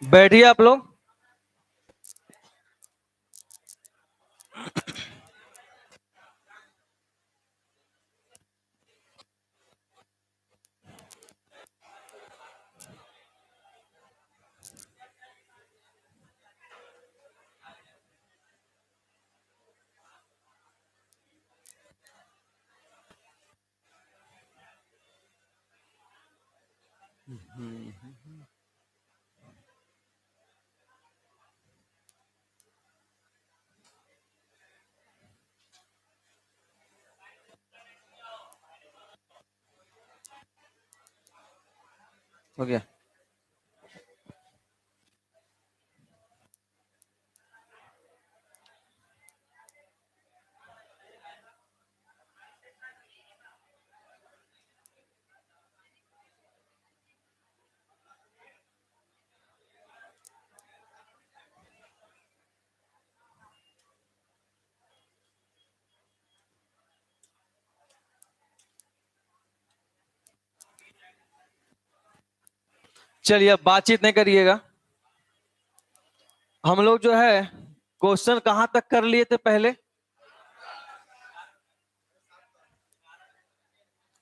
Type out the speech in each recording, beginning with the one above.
बैठिए आप लोग। हो गया। चलिए अब बातचीत नहीं करिएगा। हम लोग जो है क्वेश्चन कहां तक कर लिए थे पहले,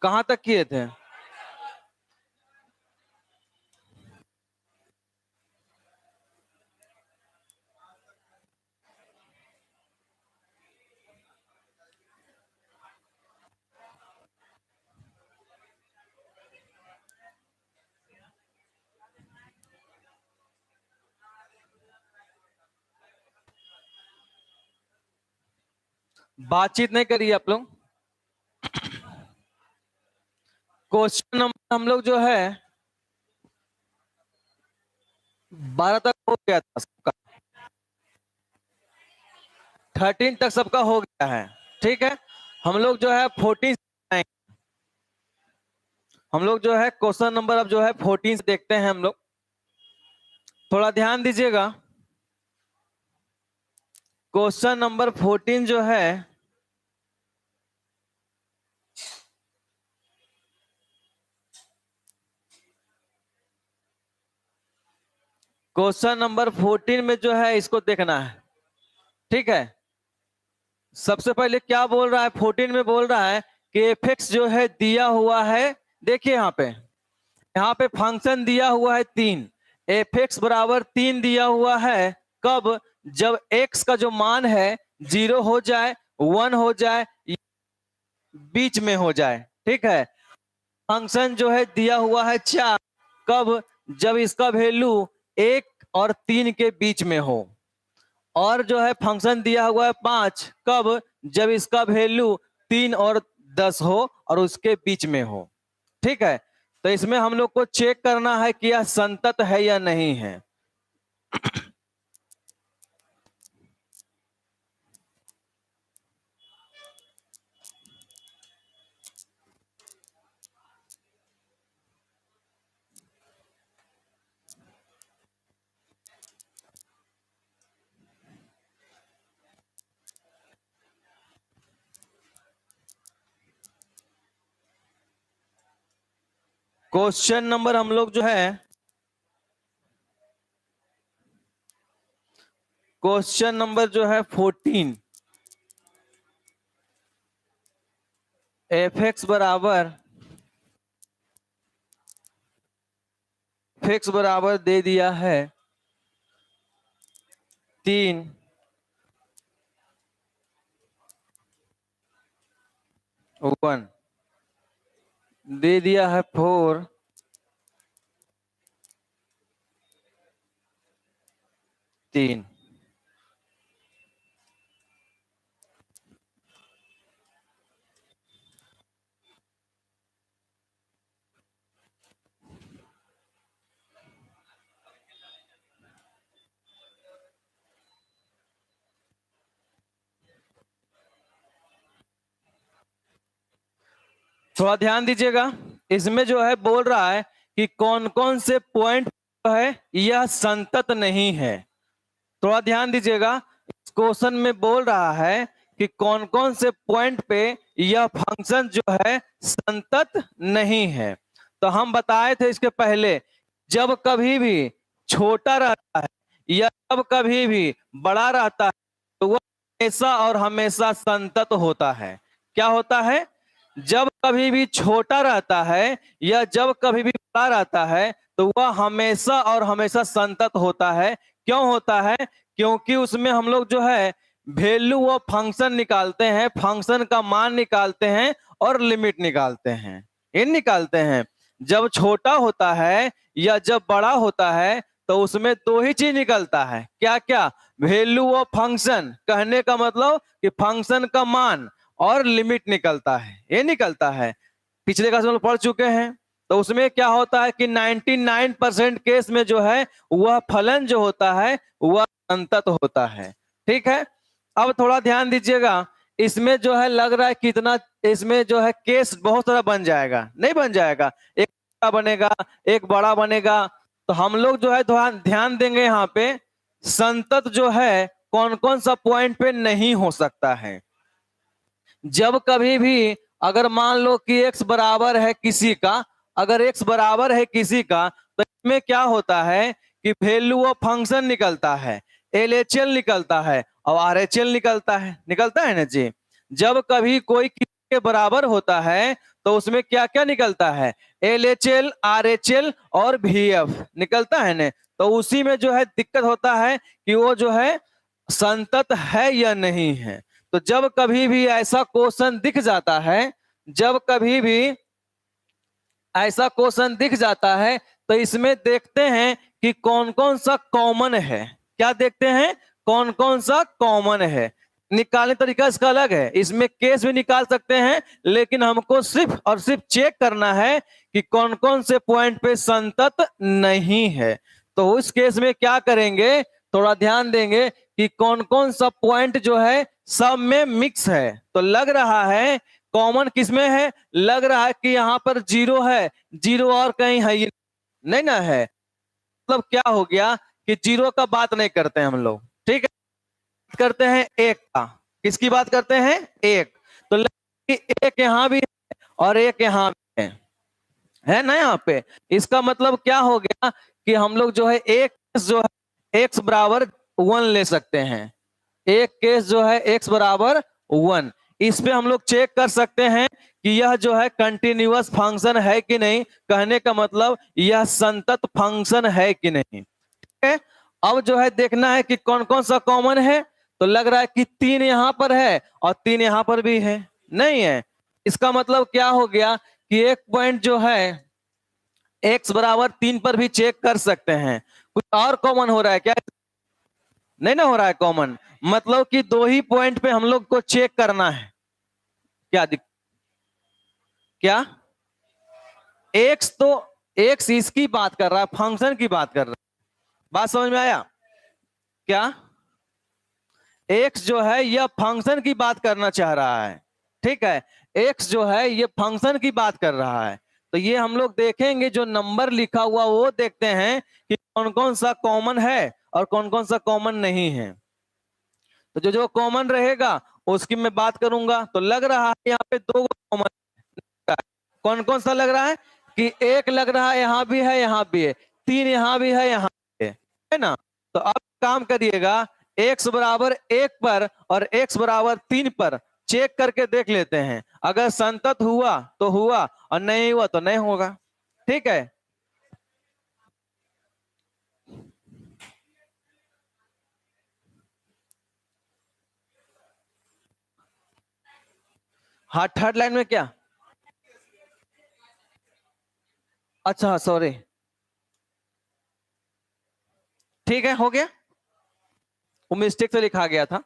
कहां तक किए थे? बातचीत नहीं करिए आप लोग। क्वेश्चन नंबर हम लोग जो है 12 तक हो गया था सबका, 13 तक सबका हो गया है। ठीक है, हम लोग जो है 14, हम लोग जो है क्वेश्चन नंबर अब जो है 14 से देखते हैं हम लोग। थोड़ा ध्यान दीजिएगा। क्वेश्चन नंबर 14 जो है क्वेश्चन नंबर 14 में जो है इसको देखना है। ठीक है, सबसे पहले क्या बोल रहा है? 14 में बोल रहा है कि एफ जो है दिया हुआ है। देखिए यहाँ पे फंक्शन दिया हुआ है 3, एफ बराबर 3 दिया हुआ है। कब? जब x का जो मान है 0 हो जाए, 1 हो जाए, बीच में हो जाए। ठीक है, फंक्शन जो है दिया हुआ है 4। कब? जब इसका वैल्यू 1 और 3 के बीच में हो। और जो है फंक्शन दिया हुआ है 5। कब? जब इसका वैल्यू 3 और 10 हो और उसके बीच में हो। ठीक है, तो इसमें हम लोग को चेक करना है कि यह संतत है या नहीं है। क्वेश्चन नंबर हम लोग जो है क्वेश्चन नंबर जो है 14, एफ बराबर दे दिया है 3, 1 दे दिया है 4, 3। थोड़ा ध्यान दीजिएगा, इसमें जो है बोल रहा है कि कौन कौन से पॉइंट है यह संतत नहीं है। थोड़ा ध्यान दीजिएगा, इस क्वेश्चन में बोल रहा है कि कौन कौन से पॉइंट पे यह फंक्शन जो है संतत नहीं है। तो हम बताए थे इसके पहले, जब कभी भी छोटा रहता है या जब कभी भी बड़ा रहता है तो वह हमेशा और हमेशा संतत होता है। क्या होता है? जब कभी भी छोटा रहता है या जब कभी भी बड़ा रहता है तो वह हमेशा और हमेशा संतत होता है। क्यों होता है? क्योंकि उसमें हम लोग जो है वैल्यू व फंक्शन निकालते हैं, फंक्शन का मान निकालते हैं और लिमिट निकालते हैं। ये निकालते हैं। जब छोटा होता है या जब बड़ा होता है तो उसमें दो ही चीज निकलता है। क्या क्या? वैल्यू व फंक्शन। कहने का मतलब कि फंक्शन का मान और लिमिट निकलता है, ये निकलता है। पिछले क्लास में हम पढ़ चुके हैं। तो उसमें क्या होता है कि 99% केस में जो है वह फलन जो होता है वह संतत होता है। ठीक है, अब थोड़ा ध्यान दीजिएगा। इसमें जो है लग रहा है कितना, इसमें जो है केस बहुत सारा बन जाएगा। नहीं बन जाएगा, एक छोटा बनेगा एक बड़ा बनेगा। तो हम लोग जो है ध्यान देंगे यहाँ पे संतत जो है कौन कौन सा पॉइंट पे नहीं हो सकता है। जब कभी भी अगर मान लो कि x बराबर है किसी का, अगर x बराबर है किसी का तो इसमें क्या होता है कि वैल्यू ऑफ फंक्शन निकलता है, LHL निकलता है और RHL निकलता है ना जी। जब कभी कोई किसी के बराबर होता है तो उसमें क्या क्या निकलता है? LHL, RHL और VF निकलता है ना। तो उसी में जो है दिक्कत होता है कि वो जो है संतत है या नहीं है। तो जब कभी भी ऐसा क्वेश्चन दिख जाता है, जब कभी भी ऐसा क्वेश्चन दिख जाता है तो इसमें देखते हैं कि कौन कौन सा कॉमन है। क्या देखते हैं? कौन कौन सा कॉमन है। निकालने तरीका इसका अलग है। इसमें केस भी निकाल सकते हैं लेकिन हमको सिर्फ और सिर्फ चेक करना है कि कौन कौन से पॉइंट पे संतत नहीं है। तो उस केस में क्या करेंगे, थोड़ा ध्यान देंगे कि कौन कौन सा पॉइंट जो है सब में मिक्स है। तो लग रहा है कॉमन किसमें है? लग रहा है कि यहाँ पर जीरो है, जीरो और कहीं है ही नहीं ना है। मतलब क्या हो गया कि जीरो का बात नहीं करते हैं हम लोग। ठीक है, करते हैं एक का। किसकी बात करते हैं? एक। तो लग कि एक यहाँ भी है और एक यहाँ भी है ना यहाँ पे। इसका मतलब क्या हो गया कि हम लोग जो है एक जो है x बराबर 1 ले सकते हैं। एक केस जो है x बराबर 1, इस पे हम लोग चेक कर सकते हैं कि यह जो है कंटिन्यूअस फंक्शन है कि नहीं। कहने का मतलब यह संतत फंक्शन है कि नहीं। ठीक है, अब जो है देखना है कि कौन कौन सा कॉमन है। तो लग रहा है कि 3 यहां पर है और 3 यहां पर भी है, नहीं है। इसका मतलब क्या हो गया कि एक पॉइंट जो है x बराबर 3 पर भी चेक कर सकते हैं। कुछ और कॉमन हो रहा है क्या? नहीं ना हो रहा है कॉमन। मतलब कि दो ही पॉइंट पे हम लोग को चेक करना है। क्या एक्स, तो एक्स इसकी बात कर रहा है, फंक्शन की बात कर रहा है। बात समझ में आया क्या? एक्स जो है यह फंक्शन की बात करना चाह रहा है। ठीक है, एक्स जो है ये फंक्शन की बात कर रहा है। तो ये हम लोग देखेंगे जो नंबर लिखा हुआ वो देखते हैं कि कौन कौन सा कॉमन है और कौन कौन सा कॉमन नहीं है। तो जो जो कॉमन रहेगा उसकी मैं बात करूंगा। तो लग रहा है यहाँ पे दो कॉमन। कौन कौन सा लग रहा है कि एक लग रहा है यहाँ भी है यहाँ भी है, 3 यहाँ भी है यहाँ भी है ना। तो अब काम करिएगा x बराबर 1 पर और x बराबर 3 पर चेक करके देख लेते हैं। अगर संतत हुआ तो हुआ और नहीं हुआ तो नहीं होगा। ठीक है, हाँ थर्ड लाइन में क्या? अच्छा सॉरी, ठीक है हो गया, वो मिस्टेक से लिखा गया था।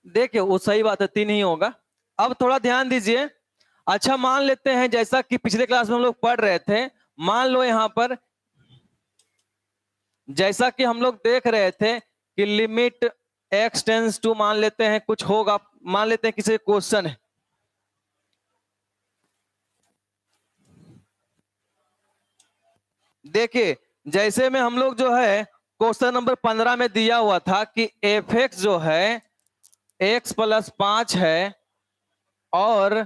देखिए वो सही बात है, 3 ही होगा। अब थोड़ा ध्यान दीजिए। अच्छा मान लेते हैं जैसा कि पिछले क्लास में हम लोग पढ़ रहे थे, मान लो यहां पर जैसा कि हम लोग देख रहे थे कि लिमिट x टेंस टू, मान लेते हैं कुछ होगा, मान लेते हैं किसी क्वेश्चन है। देखिए जैसे में हम लोग जो है क्वेश्चन नंबर 15 में दिया हुआ था कि f(x) जो है x + 5 है और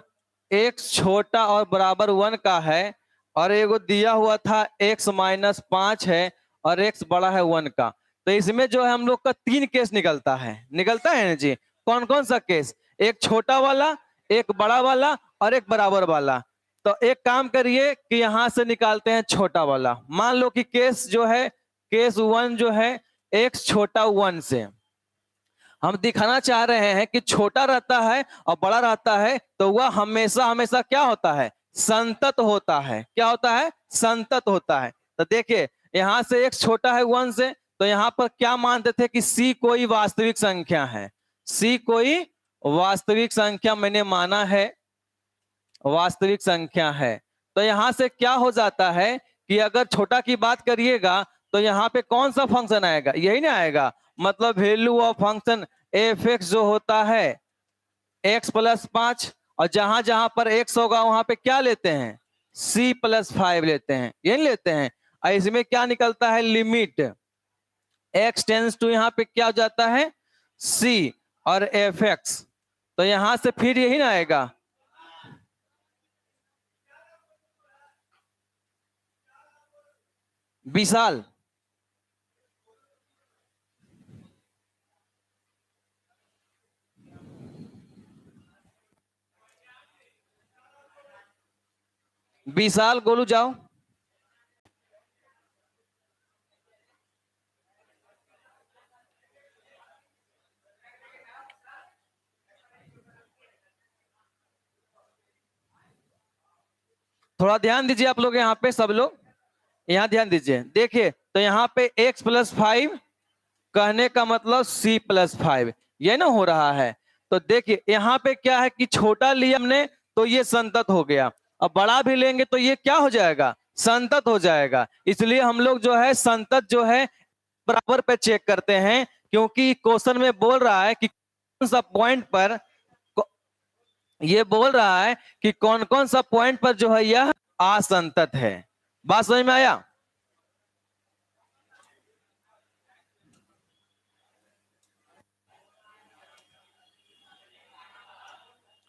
x छोटा और बराबर 1 का है, और एगो दिया हुआ था x - 5 है और x बड़ा है 1 का। तो इसमें जो है हम लोग का 3 केस निकलता है ना जी। कौन कौन सा केस? एक छोटा वाला, एक बड़ा वाला और एक बराबर वाला। तो एक काम करिए कि यहां से निकालते हैं छोटा वाला। मान लो कि केस जो है, केस 1 जो है x छोटा 1 से, हम दिखाना चाह रहे हैं कि छोटा रहता है और बड़ा रहता है तो वह हमेशा हमेशा क्या होता है? संतत होता है। क्या होता है? संतत होता है। तो देखिए यहां से x छोटा है 1 से, तो यहां पर क्या मानते थे कि c कोई वास्तविक संख्या है। c कोई वास्तविक संख्या मैंने माना है, वास्तविक संख्या है। तो यहां से क्या हो जाता है कि अगर छोटा की बात करिएगा तो यहाँ पे कौन सा फंक्शन आएगा? यही ना आएगा, मतलब value of function F x जो होता है x प्लस 5, और जहां जहां पर x होगा वहां पे क्या लेते हैं? c प्लस 5 लेते हैं, यही लेते हैं। और इसमें क्या निकलता है? लिमिट x टेंस टू यहाँ पे क्या हो जाता है? c और एफ एक्स। तो यहां से फिर यही ना आएगा, विशाल। विशाल गोलू जाओ। थोड़ा ध्यान दीजिए आप लोग, यहाँ पे सब लोग यहाँ ध्यान दीजिए। देखिए तो यहाँ पे x प्लस 5 कहने का मतलब c प्लस 5, ये ना हो रहा है। तो देखिए यहाँ पे क्या है कि छोटा लिया हमने तो ये संतत हो गया, अब बड़ा भी लेंगे तो ये क्या हो जाएगा? संतत हो जाएगा। इसलिए हम लोग जो है संतत जो है बराबर पे चेक करते हैं, क्योंकि क्वेश्चन में बोल रहा है कि कौन सा पॉइंट पर, ये बोल रहा है कि कौन कौन सा पॉइंट पर जो है यह असंतत है। बात समझ में आया?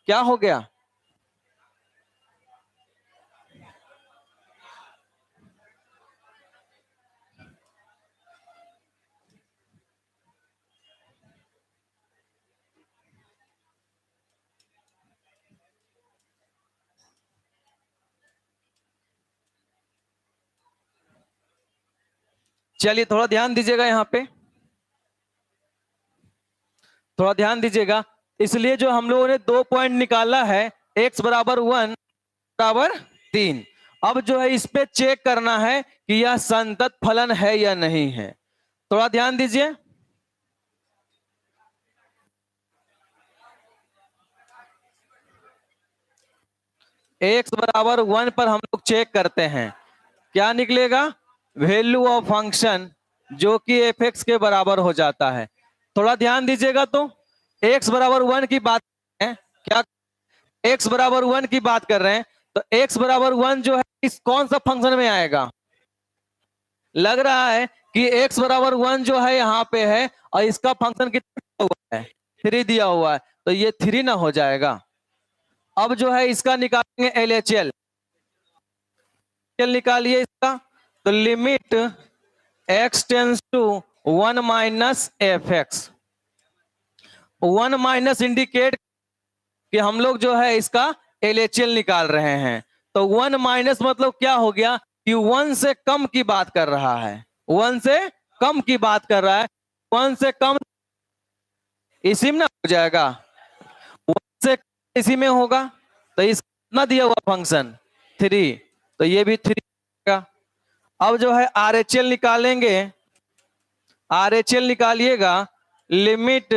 क्या हो गया? चलिए थोड़ा ध्यान दीजिएगा, यहाँ पे थोड़ा ध्यान दीजिएगा। इसलिए जो हम लोगों ने 2 पॉइंट निकाला है, x बराबर 1 बराबर 3। अब जो है इस पे चेक करना है कि यह संतत फलन है या नहीं है। थोड़ा ध्यान दीजिए। x बराबर 1 पर हम लोग चेक करते हैं, क्या निकलेगा? वैल्यू ऑफ फंक्शन जो कि एफ एक्स के बराबर हो जाता है। थोड़ा ध्यान दीजिएगा। तो x बराबर 1 की बात कर रहे हैं, क्या x बराबर 1 की बात कर रहे हैं, तो x बराबर 1 जो है इस कौन सा फंक्शन में आएगा? लग रहा है कि x बराबर 1 जो है यहाँ पे है और इसका फंक्शन कितना दिया हुआ है? 3 दिया हुआ है, तो ये 3 ना हो जाएगा। अब जो है इसका निकालेंगे LHL। निकालिए इसका, तो limit x tends to 1 minus f x. 1 minus indicate कि हम लोग जो है इसका LHL निकाल रहे हैं। तो 1 माइनस मतलब क्या हो गया कि 1 से कम की बात कर रहा है, 1 से कम की बात कर रहा है। 1 से कम इसी में ना हो जाएगा, 1 से इसी में होगा। तो इसका दिया हुआ फंक्शन 3, तो ये भी 3 का। अब जो है RHL निकालेंगे, RHL निकालिएगा, limit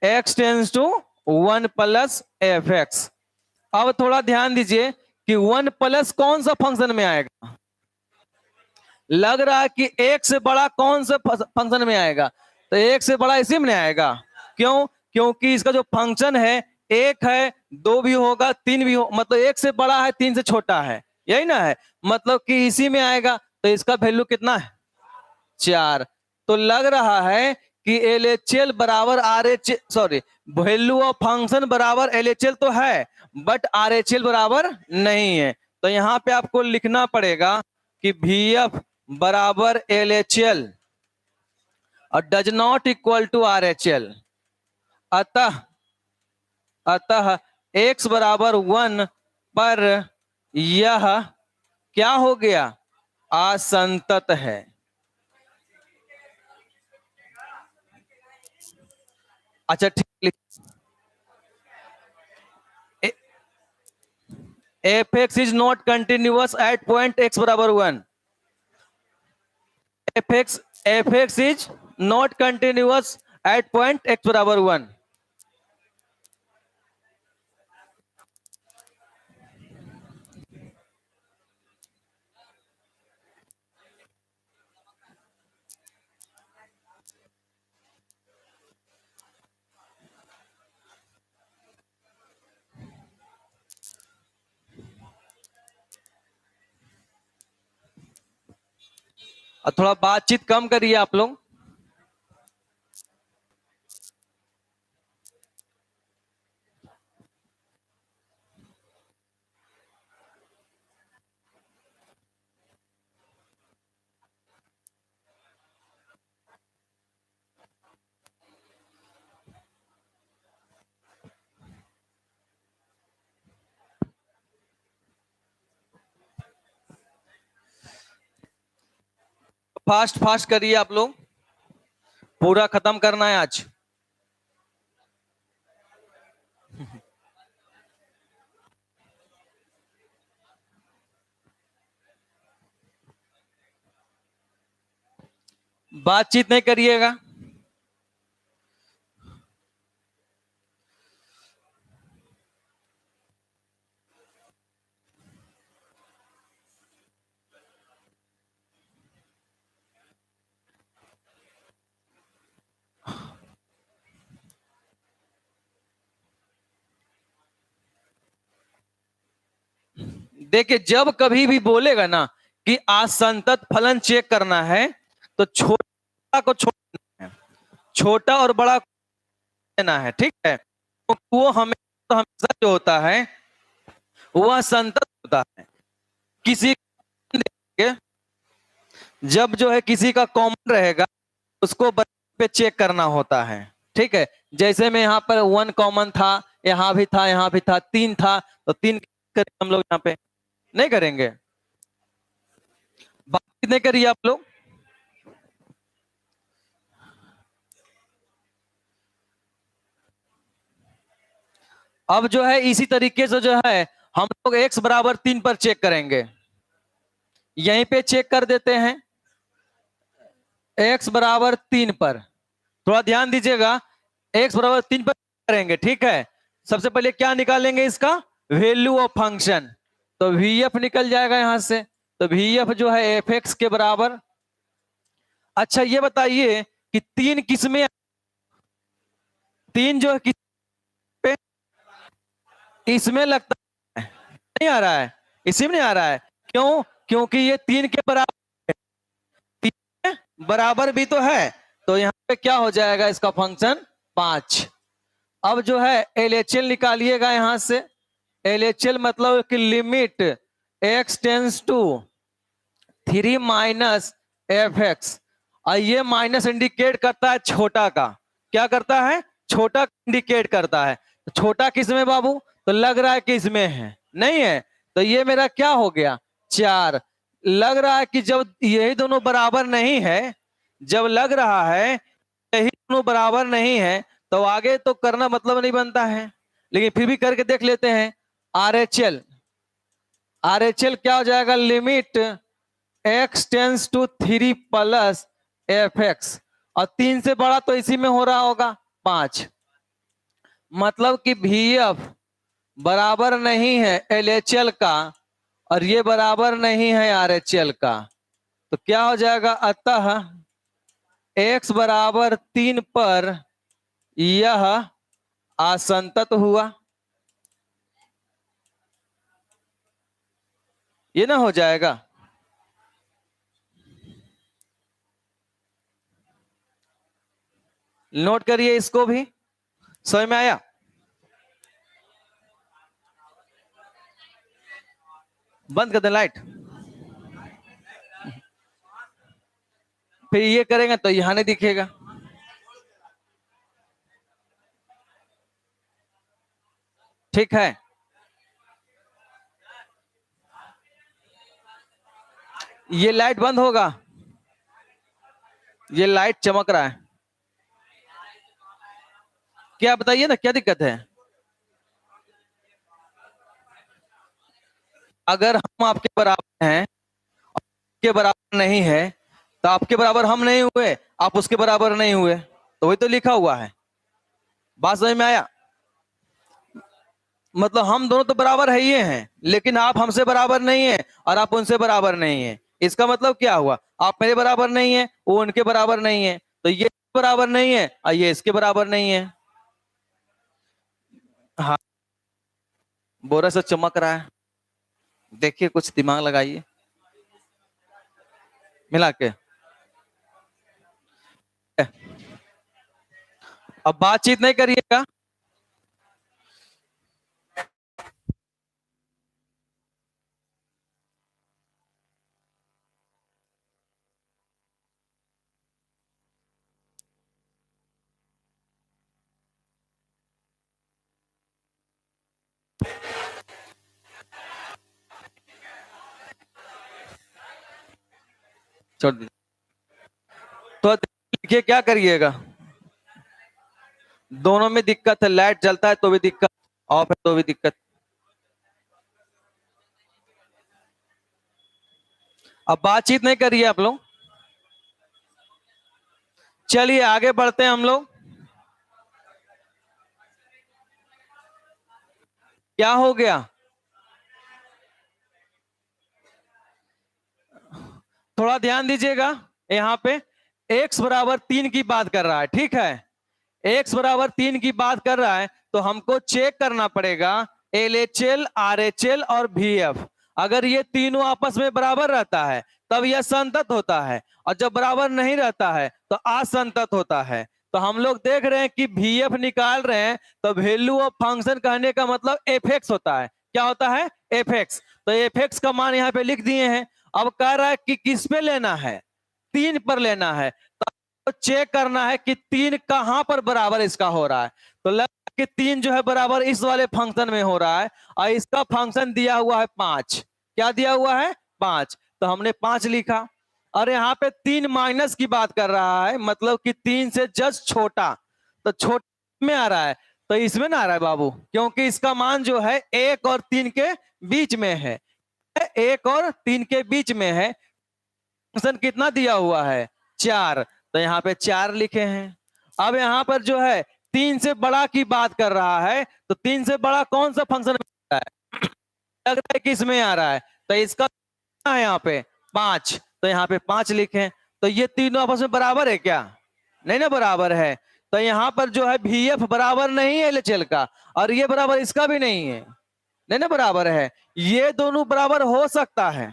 x tends to 1 plus f x. अब थोड़ा ध्यान दीजिए कि 1 प्लस कौन सा फंक्शन में आएगा? लग रहा है कि 1 से बड़ा कौन सा फंक्शन में आएगा? तो 1 से बड़ा इसी में आएगा। क्यों? क्योंकि इसका जो फंक्शन है 1 है, 2 भी होगा, 3 भी हो, मतलब 1 से बड़ा है, 3 से छोटा है, यही ना है, मतलब कि इसी में आएगा। तो इसका वैल्यू कितना है? 4। तो लग रहा है कि LHL बराबर RH, sorry, value of function बराबर LHL तो है, बट RHL बराबर नहीं है। तो यहाँ पे आपको लिखना पड़ेगा कि VF बराबर LHL और does not equal to RHL। अतः अतः x बराबर 1 पर यह क्या हो गया, असंतत है। अच्छा ठीक, fx is not continuous at point x बराबर 1। fx is not continuous at point x बराबर 1। और थोड़ा बातचीत कम करिए आप लोग। फास्ट फास्ट करिए आप लोग, पूरा खत्म करना है आज। बातचीत नहीं करिएगा। देखिए जब कभी भी बोलेगा ना कि असंतत फलन चेक करना है, तो छोटा को छोड़ना है, छोटा और बड़ा को लेना है, ठीक है। तो वो हमेशा जो होता है वो असंतत होता है। किसी जब जो है किसी का कॉमन रहेगा उसको पे चेक करना होता है, ठीक है। जैसे में यहाँ पर 1 कॉमन था, यहाँ भी था, यहाँ भी था, 3 था, तो 3 हम लोग यहाँ पे नहीं करेंगे। बात कितने करिए आप लोग। अब जो है इसी तरीके से जो है हम लोग x बराबर 3 पर चेक करेंगे। यहीं पे चेक कर देते हैं x बराबर 3 पर। थोड़ा ध्यान दीजिएगा, x बराबर 3 पर करेंगे, ठीक है। सबसे पहले क्या निकालेंगे, इसका वैल्यू ऑफ फंक्शन। तो vf निकल जाएगा यहां से, तो vf जो है fx के बराबर। अच्छा ये बताइए कि 3 किसमें, 3 जो है किस पे, इसमें लगता है, नहीं आ रहा है, इसी में नहीं आ रहा है। क्यों? क्योंकि ये 3 के बराबर, 3 बराबर भी तो है, तो यहाँ पे क्या हो जाएगा इसका फंक्शन 5। अब जो है LHL निकालिएगा यहां से। LHL मतलब कि limit x tends to 3 minus fx, और ये माइनस इंडिकेट करता है छोटा का। क्या करता है? छोटा इंडिकेट करता है। तो छोटा किस में बाबू? तो लग रहा है कि इसमें है, नहीं है, तो ये मेरा क्या हो गया 4। लग रहा है कि जब यही दोनों बराबर नहीं है, जब लग रहा है यही दोनों बराबर नहीं है, तो आगे तो करना मतलब नहीं बनता है, लेकिन फिर भी करके देख लेते हैं। RHL, RHL क्या हो जाएगा, limit x tends to 3 plus fx, और 3 से बड़ा तो इसी में हो रहा होगा 5। मतलब कि vf बराबर नहीं है LHL का, और ये बराबर नहीं है RHL का। तो क्या हो जाएगा, अतः x बराबर 3 पर यह असंतत हुआ। ये ना हो जाएगा। नोट करिए इसको भी, समझ में आया? बंद कर दे लाइट। फिर ये करेंगे तो यहां नहीं दिखेगा। ठीक है, ये लाइट बंद होगा, ये लाइट चमक रहा है, क्या बताइए ना क्या दिक्कत है? अगर हम आपके बराबर हैं, के बराबर नहीं है, तो आपके बराबर हम नहीं हुए, आप उसके बराबर नहीं हुए, तो वही तो लिखा हुआ है। बात समझ में आया? मतलब हम दोनों तो बराबर है ही हैं, लेकिन आप हमसे बराबर नहीं है और आप उनसे बराबर नहीं है। इसका मतलब क्या हुआ? आप मेरे बराबर नहीं है, वो उनके बराबर नहीं है, तो ये बराबर नहीं है और ये इसके बराबर नहीं है। हाँ, बोरा से चमक रहा है, देखिए कुछ दिमाग लगाइए मिला के। अब बातचीत नहीं करिएगा। छोड़ दीजिए, तो देखिए क्या करिएगा, दोनों में दिक्कत है, लाइट जलता है तो भी दिक्कत, ऑफ है तो भी दिक्कत। अब बातचीत नहीं करिए आप लोग, चलिए आगे बढ़ते हैं हम लोग। क्या हो गया? थोड़ा ध्यान दीजिएगा, यहाँ पे x बराबर 3 की बात कर रहा है, ठीक है, x बराबर 3 की बात कर रहा है, तो हमको चेक करना पड़ेगा LHL, RHL और VF। अगर ये तीनों आपस में बराबर रहता है तब यह संतत होता है, और जब बराबर नहीं रहता है तो असंतत होता है। तो हम लोग देख रहे हैं कि VF निकाल रहे हैं, तो वैल्यू ऑफ फंक्शन कहने का मतलब fx होता है। क्या होता है? fx। तो fx का मान यहाँ पे लिख दिए हैं। अब कह रहा है कि किस पे लेना है? 3 पर लेना है, तो चेक करना है कि 3 कहां पर बराबर इसका हो रहा है। तो लग कि 3 जो है बराबर इस वाले फंक्शन में हो रहा है, और इसका फंक्शन दिया हुआ है 5। क्या दिया हुआ है? 5। तो हमने 5 लिखा। और यहाँ पे 3 माइनस की बात कर रहा है, मतलब कि 3 से जस्ट छोटा, तो छोटे में आ रहा है, तो इसमें ना आ रहा है बाबू, क्योंकि इसका मान जो है 1 और 3 के बीच में है, 1 और 3 के बीच में है। फंक्शन कितना दिया हुआ है? 4। तो यहाँ पे 4 लिखे हैं। अब यहाँ पर जो है 3 से बड़ा की बात कर रहा है, तो 3 से बड़ा कौन सा फंक्शन में आ रहा है? लग रहा है कि इसमें आ रहा है, तो इसका है यहाँ पे 5, तो यहाँ पे 5 लिखे। तो ये तीनों आपस में बराबर है क्या? नहीं ना बराबर है। तो यहाँ पर जो है VF बराबर नहीं है LHL का, और ये बराबर इसका भी नहीं है, नहीं ना बराबर है। ये दोनों बराबर हो सकता है,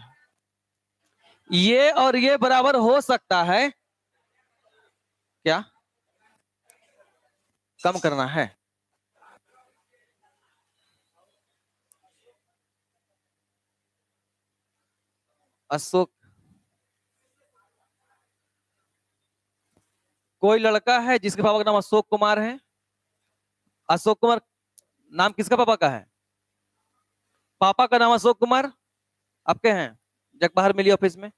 ये और ये बराबर हो सकता है। क्या कम करना है? अशोक, कोई लड़का है जिसके पापा का नाम अशोक कुमार है? अशोक कुमार नाम किसका पापा का है? पापा का नाम अशोक कुमार आपके हैं? जग बाहर मिली ऑफिस में।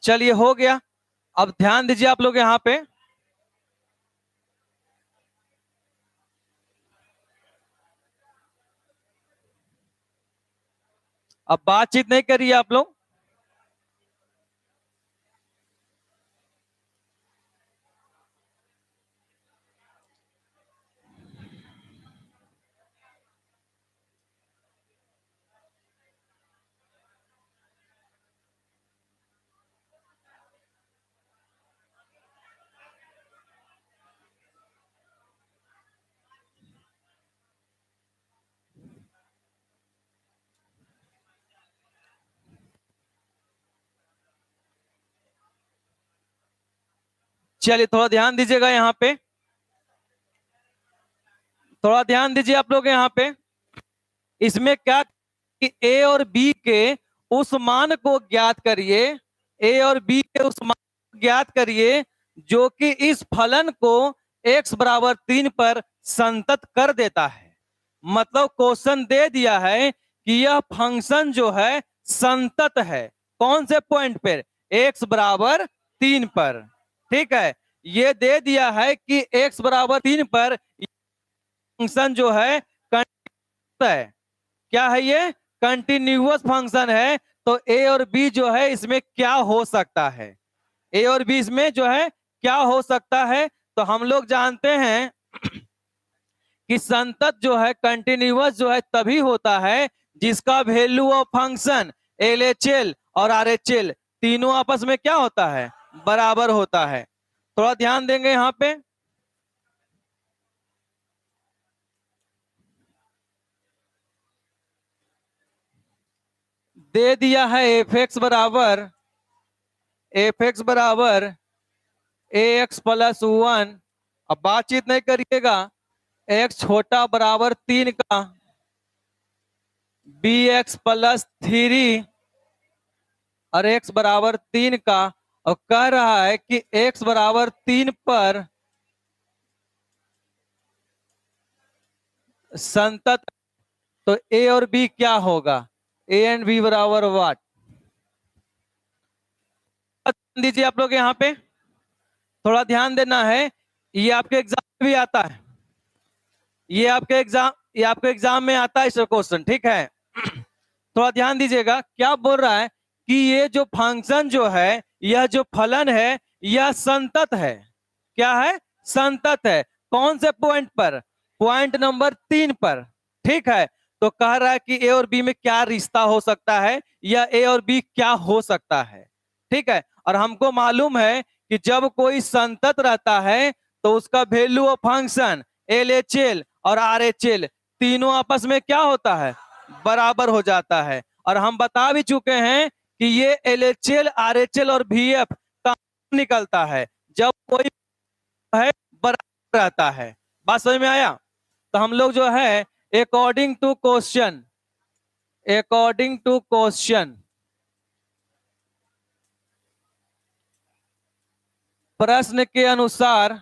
चलिए हो गया। अब ध्यान दीजिए आप लोग यहाँ पे, अब बातचीत नहीं करिए आप लोग। चलिए थोड़ा ध्यान दीजिएगा यहाँ पे, थोड़ा ध्यान दीजिए आप लोग यहाँ पे। इसमें क्या कि ए और बी के उस मान को ज्ञात करिए, ए और बी के उस मान को ज्ञात करिए जो कि इस फलन को x बराबर 3 पर संतत कर देता है। मतलब क्वेश्चन दे दिया है कि यह फंक्शन जो है संतत है, कौन से पॉइंट पर, x बराबर 3 पर। ठीक है, ये दे दिया है कि x बराबर 3 पर फंक्शन जो है है, क्या है ये, कंटिन्यूअस फंक्शन है। तो ए और बी जो है इसमें क्या हो सकता है, ए और बी इसमें जो है क्या हो सकता है। तो हम लोग जानते हैं कि संतत जो है, कंटिन्यूअस जो है तभी होता है जिसका वैल्यू ऑफ फंक्शन LHL और RHL तीनों आपस में क्या होता है, बराबर होता है। थोड़ा ध्यान देंगे यहाँ पे। दे दिया है एफ एक्स बराबर AX प्लस 1। अब बातचीत नहीं करिएगा, x छोटा बराबर 3 का BX प्लस 3 और x बराबर 3 का, और कह रहा है कि x बराबर 3 पर संतत। तो a और b क्या होगा, a एंड b बराबर व्हाट, दीजिए आप लोग यहाँ पे, थोड़ा ध्यान देना है। ये आपके एग्जाम में भी आता है, ये आपके एग्जाम में आता है सर क्वेश्चन। ठीक है, थोड़ा ध्यान दीजिएगा। क्या बोल रहा है कि ये जो फंक्शन जो है, यह जो फलन है यह संतत है। क्या है, संतत है। कौन से पॉइंट पर, पॉइंट नंबर 3 पर। ठीक है, तो कह रहा है कि ए और बी में क्या रिश्ता हो सकता है, या ए और बी क्या हो सकता है। ठीक है, और हमको मालूम है कि जब कोई संतत रहता है तो उसका वैल्यू ऑफ फंक्शन LHL और RHL तीनों आपस में क्या होता है, बराबर हो जाता है। और हम बता भी चुके हैं कि ये LHL RHL और VF कहाँ निकलता है, जब कोई है बराबर रहता है। बात समझ में आया। तो हम लोग जो है अकॉर्डिंग टू क्वेश्चन प्रश्न के अनुसार,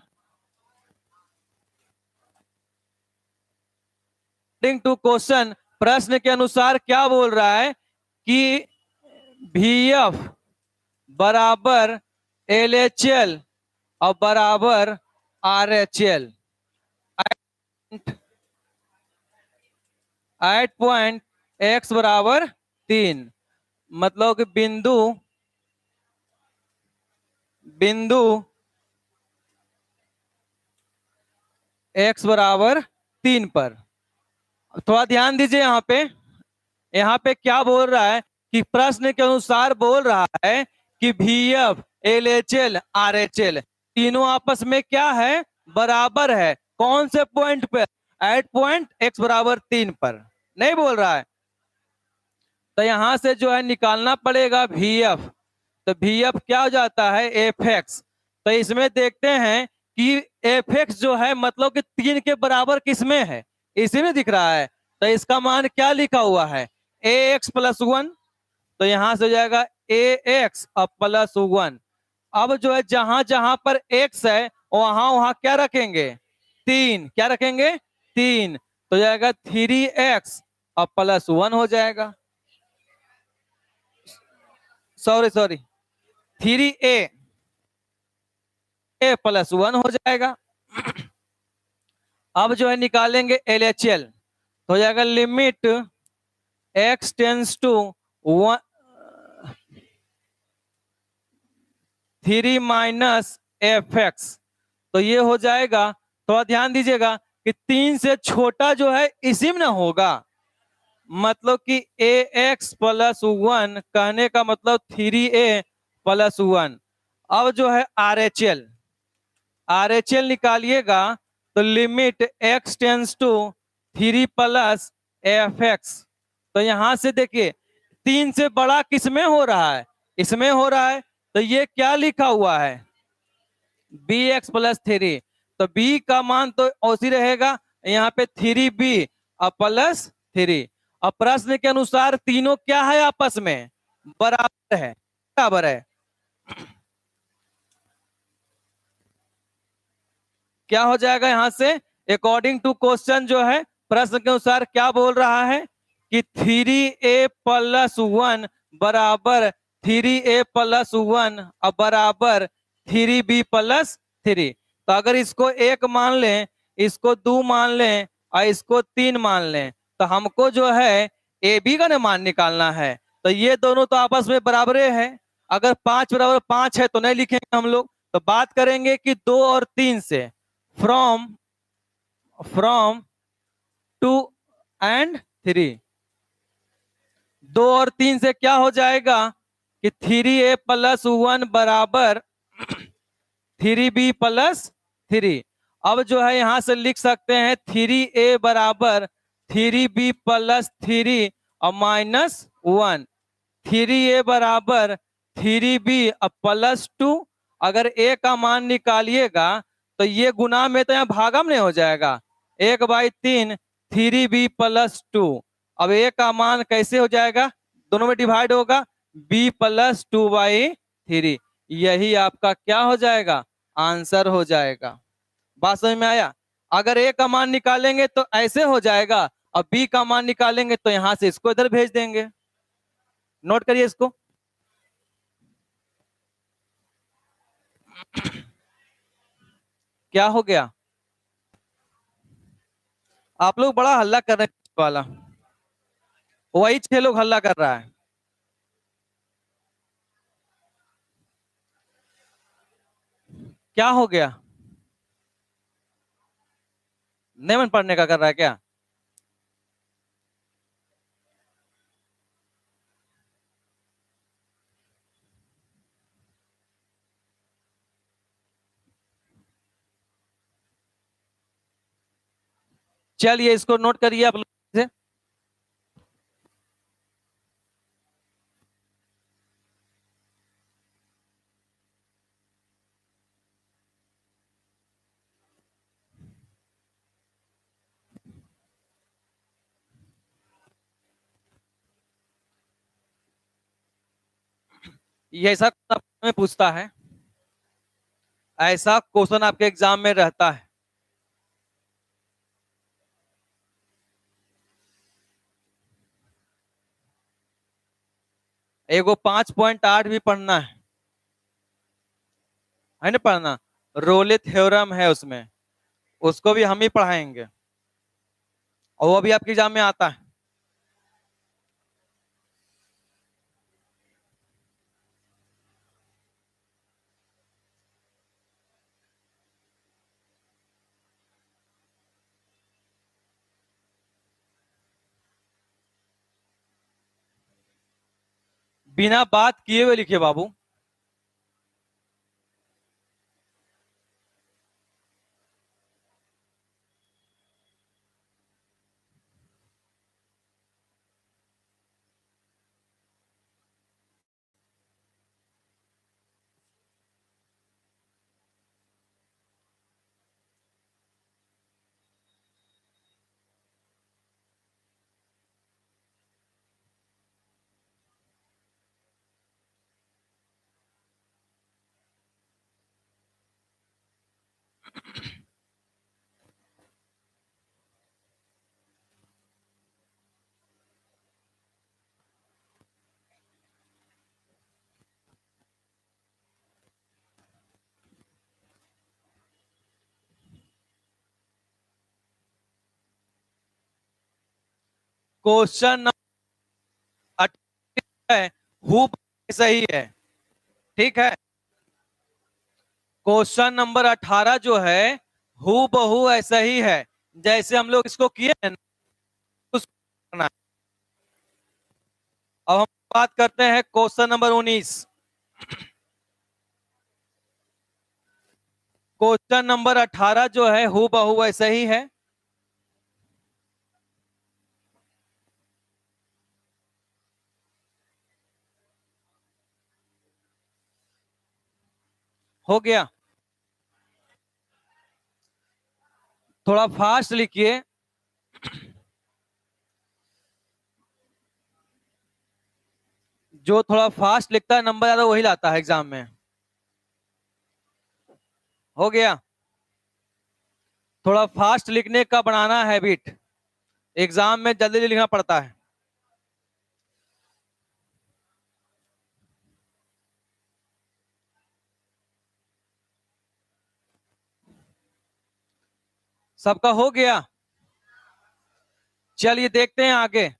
अकॉर्डिंग टू क्वेश्चन प्रश्न के अनुसार क्या बोल रहा है कि VF बराबर LHL और बराबर RHL एट पॉइंट x बराबर 3। मतलब कि बिंदु x बराबर 3 पर। थोड़ा ध्यान दीजिए यहाँ पे क्या बोल रहा है कि प्रश्न के अनुसार बोल रहा है कि VF LHL RHL तीनों आपस में क्या है, बराबर है। कौन से पॉइंट पर, एट पॉइंट x बराबर 3 पर नहीं बोल रहा है। तो यहां से जो है निकालना पड़ेगा VF। तो VF क्या हो जाता है, FX। तो इसमें देखते हैं कि FX जो है मतलब कि 3 के बराबर किसमें है, इसी में दिख रहा है। तो इसका मान क्या लिखा हुआ है, AX प्लस 1। तो यहां से हो जाएगा AX और प्लस 1। अब जो है जहां जहां पर x है वहां वहां क्या रखेंगे, 3। क्या रखेंगे, 3। तो जाएगा 3x और प्लस 1 हो जाएगा, सॉरी 3a प्लस 1 हो जाएगा। अब जो है निकालेंगे LHL। तो हो जाएगा limit x tends to 3 minus FX। तो ये हो जाएगा, थोड़ा ध्यान दीजिएगा कि 3 से छोटा जो है इसी में ना होगा। मतलब कि AX प्लस 1 कहने का मतलब 3a प्लस 1। अब जो है RHL निकालिएगा। तो limit x tends to 3 plus FX। तो यहां से देखिए 3 से बड़ा किसमें हो रहा है, इसमें हो रहा है। तो ये क्या लिखा हुआ है, बी एक्स प्लस 3, तो बी का मान तो उसी रहेगा, यहाँ पे 3b और प्लस 3। अब प्रश्न के अनुसार तीनों क्या है आपस में, बराबर है, बराबर है। क्या हो जाएगा यहां से, अकॉर्डिंग टू क्वेश्चन जो है प्रश्न के अनुसार क्या बोल रहा है कि 3a प्लस 1 बराबर 3a प्लस 1 अब बराबर 3b प्लस 3। तो अगर इसको एक मान लें, इसको 2 मान लें और इसको 3 मान लें, तो हमको जो है ए बी का मान निकालना है। तो ये दोनों तो आपस में बराबरे है, अगर 5 बराबर 5 है तो नहीं लिखेंगे हम लोग, तो बात करेंगे कि 2 और 3 से, फ्रॉम फ्रॉम 2 एंड 3, 2 और 3 से क्या हो जाएगा कि 3a प्लस 1 बराबर 3b प्लस 3। अब जो है यहां से लिख सकते हैं 3a बराबर 3b प्लस 3 और माइनस 1, 3a बराबर 3b प्लस 2। अगर a का मान निकालिएगा तो ये गुना में तो यहाँ भागा में नहीं हो जाएगा, 1/3 3b प्लस 2। अब a का मान कैसे हो जाएगा, दोनों में डिवाइड होगा, b प्लस 2/3। यही आपका क्या हो जाएगा, आंसर हो जाएगा। बात समझ में आया। अगर a का मान निकालेंगे तो ऐसे हो जाएगा, और b का मान निकालेंगे तो यहां से इसको इधर भेज देंगे। नोट करिए इसको। क्या हो गया, आप लोग बड़ा हल्ला कर रहे हैं वाला, वही 6 लोग हल्ला कर रहा है। क्या हो गया, नहीं मन पढ़ने का कर रहा है क्या? चलिए इसको नोट करिए आप लोग से। ये ऐसा में पूछता है, ऐसा क्वेश्चन आपके एग्जाम में रहता है। एगो 5.8 भी पढ़ना है ना पढ़ना, रोले थ्योरम है उसमें, उसको भी हम ही पढ़ाएंगे, और वो भी आपके एग्जाम में आता है। बिना बात किए हुए लिखिए बाबू। क्वेश्चन है, हु सही है, ठीक है। क्वेश्चन नंबर 18 जो है हु बहू ऐसा ही है, जैसे हम लोग इसको किए हैं करना। अब हम बात करते हैं क्वेश्चन नंबर 19। क्वेश्चन नंबर 18 जो है हु बहू ऐसा ही है। हो गया, थोड़ा फास्ट लिखिए। जो थोड़ा फास्ट लिखता है नंबर ज्यादा वही लाता है एग्जाम में। हो गया। थोड़ा फास्ट लिखने का बनाना हैबिट, एग्जाम में जल्दी जल्दी लिखना पड़ता है। सबका हो गया। चलिए देखते हैं आगे।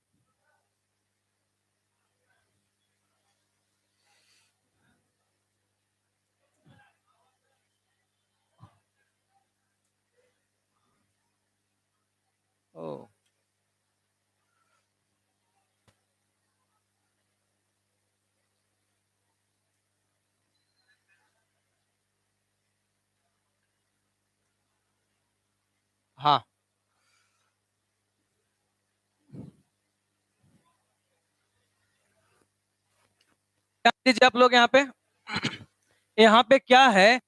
ओ हाँ, ध्यान दीजिए आप लोग यहाँ पे। यहाँ पे क्या है,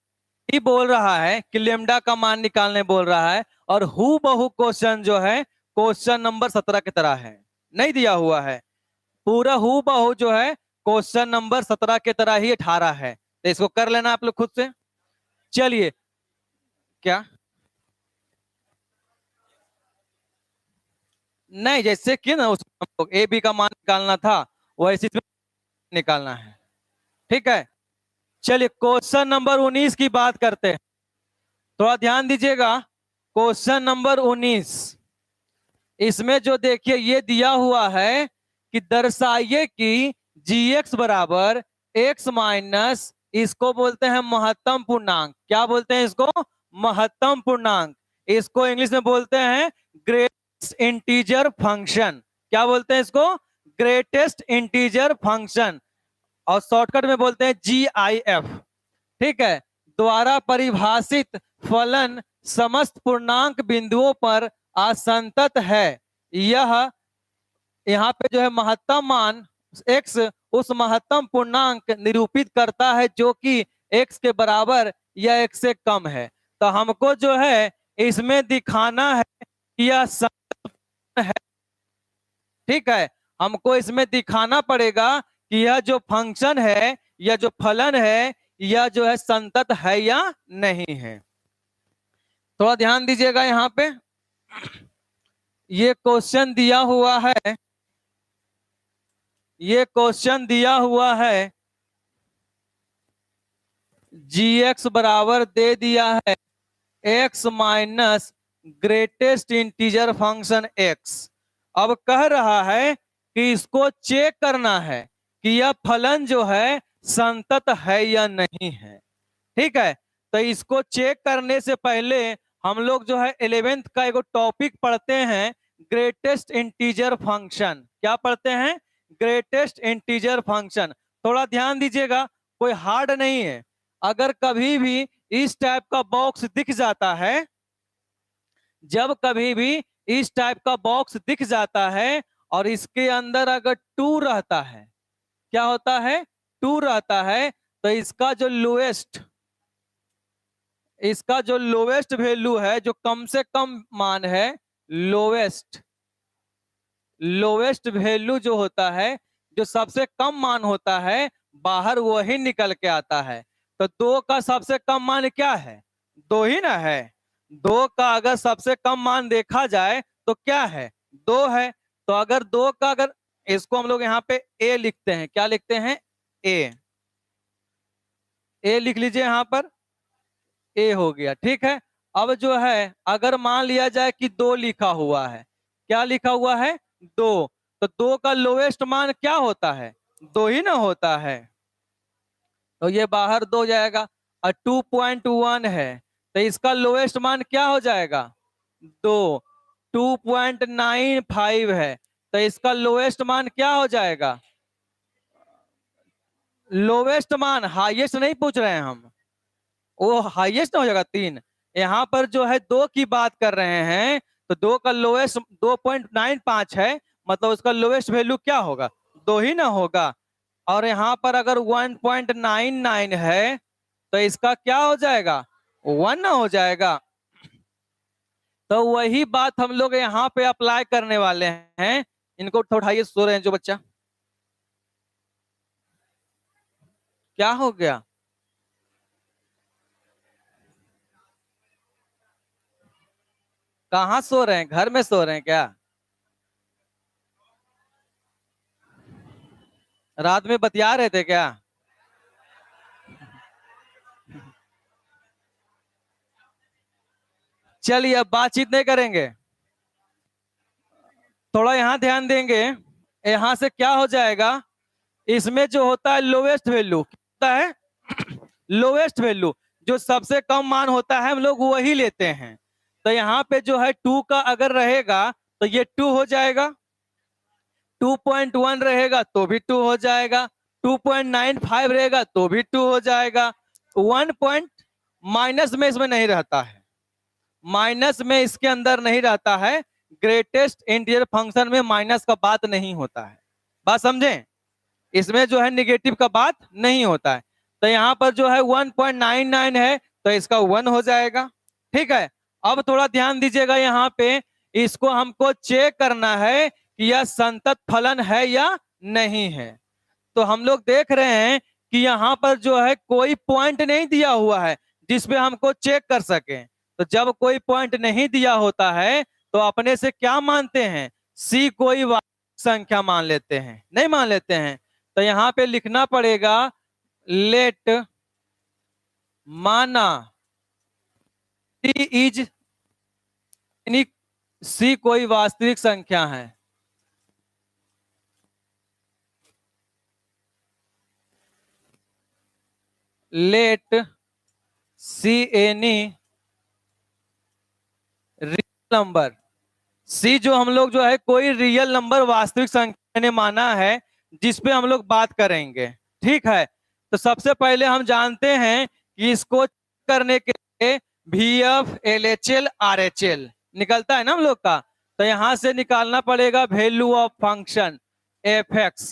ये बोल रहा है कि लेमडा का मान निकालने बोल रहा है, और हु बहु क्वेश्चन जो है क्वेश्चन नंबर 17 की तरह है, नहीं दिया हुआ है। पूरा हु बहु जो है क्वेश्चन नंबर 17 के तरह ही 18 है, तो इसको कर लेना आप लोग खुद से। चलिए, क्या नहीं, जैसे कि ना उसको हम लोग ए बी का मान निकालना था, वैसे इसमें निकालना है। ठीक है, चलिए क्वेश्चन नंबर 19 की बात करते हैं। थोड़ा ध्यान दीजिएगा। क्वेश्चन नंबर 19, इसमें जो देखिए ये दिया हुआ है कि दर्शाइए कि gx बराबर x माइनस, इसको बोलते हैं महत्तम पूर्णांक। क्या बोलते हैं इसको? महत्तम पूर्णांक। इसको इंग्लिश में बोलते हैं ग्रेटेस्ट इंटीजर फंक्शन। क्या बोलते हैं इसको? ग्रेटेस्ट इंटीजर फंक्शन, और शॉर्टकट में बोलते हैं GIF। ठीक है, द्वारा परिभाषित फलन समस्त पूर्णांक बिंदुओं पर असंतत है। यह यहाँ पे जो है महत्तम मान x उस महत्तम पूर्णांक निरूपित करता है जो कि x के बराबर या x से कम है। तो हमको जो है इसमें दिखाना है कि यह संतत है। ठीक है, हमको इसमें दिखाना पड़ेगा कि यह जो फंक्शन है या जो फलन है यह जो है संतत है या नहीं है। थोड़ा ध्यान दीजिएगा यहाँ पे, ये क्वेश्चन दिया हुआ है, ये क्वेश्चन दिया हुआ है gx बराबर दे दिया है x minus greatest integer function x। अब कह रहा है कि इसको चेक करना है कि यह फलन जो है संतत है या नहीं है। ठीक है, तो इसको चेक करने से पहले हम लोग जो है 11th का एक टॉपिक पढ़ते हैं, ग्रेटेस्ट इंटीजर फंक्शन। क्या पढ़ते हैं? Greatest integer function. थोड़ा ध्यान दीजिएगा, कोई हार्ड नहीं है। अगर कभी भी इस टाइप का बॉक्स दिख जाता है, जब कभी भी इस टाइप का बॉक्स दिख जाता है और इसके अंदर अगर 2 रहता है, क्या होता है? 2 रहता है, तो इसका जो लोएस्ट, इसका जो लोवेस्ट वैल्यू है, जो कम से कम मान है, लोवेस्ट, लोवेस्ट वैल्यू जो होता है, जो सबसे कम मान होता है, बाहर वही निकल के आता है। तो 2 का सबसे कम मान क्या है? 2 ही ना है। 2 का अगर सबसे कम मान देखा जाए तो क्या है? 2 है। तो अगर 2 का, अगर इसको हम लोग यहाँ पे ए लिखते हैं, क्या लिखते हैं? ए लिख लीजिए यहाँ पर, ए हो गया। ठीक है, अब जो है अगर मान लिया जाए कि 2 लिखा हुआ है, क्या लिखा हुआ है? 2। तो 2 का लोएस्ट मान क्या होता है? 2 ही ना होता है, तो ये बाहर 2 जाएगा। और 2.1 है, तो इसका लोएस्ट मान क्या हो जाएगा? 2। 2.95 है, तो इसका लोएस्ट मान क्या हो जाएगा? लोवेस्ट मान, हाईएस्ट नहीं पूछ रहे हैं हम, वो हाईएस्ट हो जाएगा 3। यहाँ पर जो है 2 की बात कर रहे हैं, तो 2 का लोएस्ट 2.95 है, मतलब उसका लोएस्ट वैल्यू क्या होगा? 2 ही ना होगा। और यहाँ पर अगर 1.99 है, तो इसका क्या हो जाएगा? 1 ना हो जाएगा। तो वही बात हम लोग यहाँ पे अप्लाई करने वाले हैं। इनको उठाइए, सो रहे हैं जो बच्चा। क्या हो गया? कहाँ सो रहे हैं? घर में सो रहे हैं क्या? रात में बतिया रहे थे क्या? चलिए अब बातचीत नहीं करेंगे, थोड़ा यहाँ ध्यान देंगे। यहाँ से क्या हो जाएगा, इसमें जो होता है लोवेस्ट वैल्यू, क्या होता है? लोवेस्ट वैल्यू, जो सबसे कम मान होता है हम लोग वही लेते हैं। तो यहाँ पे जो है 2 का अगर रहेगा तो ये 2 हो जाएगा, 2.1 रहेगा तो भी 2 हो जाएगा, 2.95 रहेगा तो भी 2 हो जाएगा। 1 पॉइंट माइनस में इसमें नहीं रहता है, माइनस में इसके अंदर नहीं रहता है। ग्रेटेस्ट इंटीजर फंक्शन में माइनस का बात नहीं होता है, बात समझें? इसमें जो है निगेटिव का बात नहीं होता है। तो यहाँ पर जो है 1.99 है तो इसका 1 हो जाएगा। ठीक है, अब थोड़ा ध्यान दीजिएगा, यहाँ पे इसको हमको चेक करना है कि यह संतत फलन है या नहीं है। तो हम लोग देख रहे हैं कि यहाँ पर जो है कोई पॉइंट नहीं दिया हुआ है जिसपे हमको चेक कर सके। तो जब कोई पॉइंट नहीं दिया होता है तो अपने से क्या मानते हैं, सी कोई वास्तविक संख्या मान लेते हैं, नहीं मान लेते हैं। तो यहाँ पे लिखना पड़ेगा लेट माना सी इज, यानी सी कोई वास्तविक संख्या है। Let c any real number, c जो हम लोग जो है कोई रियल नंबर वास्तविक संख्या ने माना है जिस पे हम लोग बात करेंगे। ठीक है, तो सबसे पहले हम जानते हैं कि इसको करने के लिए VF LHL RHL निकलता है ना हम लोग का। तो यहां से निकालना पड़ेगा वैल्यू ऑफ फंक्शन fx।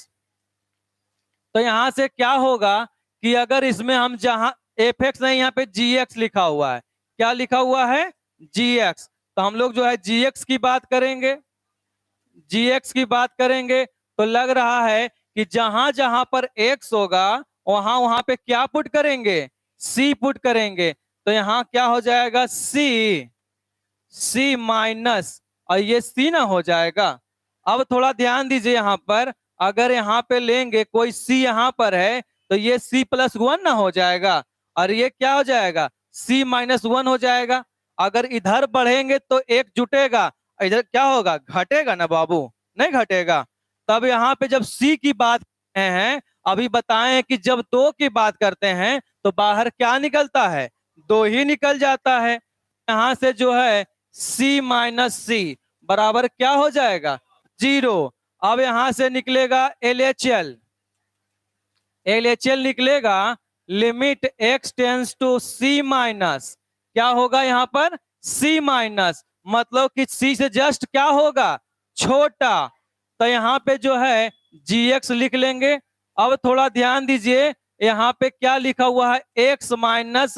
तो यहां से क्या होगा कि अगर इसमें हम जहां fx नहीं, यहाँ पे gx लिखा हुआ है, क्या लिखा हुआ है? gx। तो हम लोग जो है gx की बात करेंगे, gx की बात करेंगे तो लग रहा है कि जहां जहां पर x होगा वहां वहां पे क्या पुट करेंगे, c पुट करेंगे। तो यहाँ क्या हो जाएगा, c माइनस, और ये c ना हो जाएगा। अब थोड़ा ध्यान दीजिए, यहाँ पर अगर यहाँ पे लेंगे कोई c यहाँ पर है तो ये c+1 ना हो जाएगा, और ये क्या हो जाएगा, c-1 हो जाएगा। अगर इधर बढ़ेंगे तो एक जुटेगा, इधर क्या होगा, घटेगा ना बाबू, नहीं घटेगा। तब यहाँ पे जब c की बात करते हैं, अभी बताएं कि जब 2 की बात करते हैं तो बाहर क्या निकलता है, 2 ही निकल जाता है। यहाँ से जो है c-c बराबर क्या हो जाएगा, 0। अब यहां से निकलेगा LHL, निकलेगा limit x tends to c minus, क्या होगा यहाँ पर, c माइनस, मतलब कि c से जस्ट क्या होगा, छोटा। तो यहाँ पे जो है gx लिख लेंगे। अब थोड़ा ध्यान दीजिए, यहाँ पे क्या लिखा हुआ है, x माइनस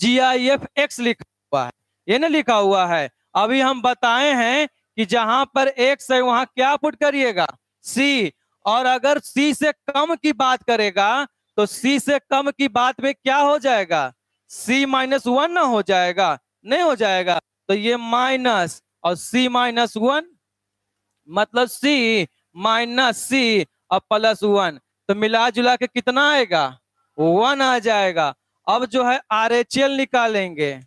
GIF x लिखा हुआ है, ये ना लिखा हुआ है। अभी हम बताए हैं कि जहां पर x है वहां क्या पुट करिएगा, c। और अगर c से कम की बात करेगा तो c से कम की बात में क्या हो जाएगा, c-1 ना हो जाएगा, नहीं हो जाएगा। तो ये माइनस और c-1 मतलब c-c और +1, तो मिला जुला के कितना आएगा, 1 आ जाएगा। अब जो है RHL निकालेंगे,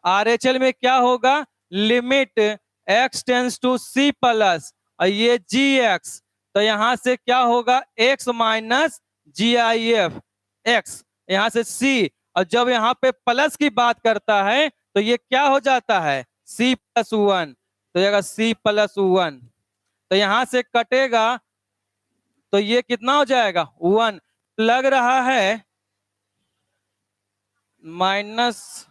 RHL में क्या होगा, limit x tends to c plus, और ये gx, तो यहां से क्या होगा, x माइनस GIF x, यहां से c, और जब यहाँ पे प्लस की बात करता है तो ये क्या हो जाता है, c+1, तो जाएगा c+1। तो यहां से कटेगा तो ये कितना हो जाएगा, 1। लग रहा है माइनस,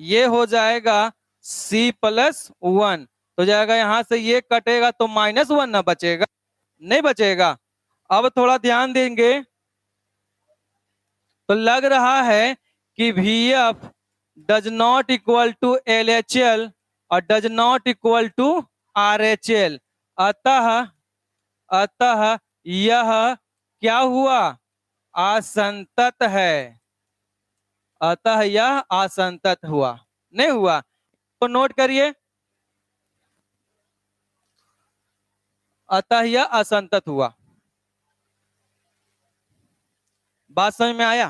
ये हो जाएगा c+1, तो जाएगा यहां से ये कटेगा तो -1 ना बचेगा, नहीं बचेगा। अब थोड़ा ध्यान देंगे तो लग रहा है कि VF does not equal to LHL और does not equal to RHL। अतः अतः यह क्या हुआ, असंतत है। अतः यह असंतत हुआ, नहीं हुआ, तो नोट करिए, अतः यह असंतत हुआ। बात समझ में आया,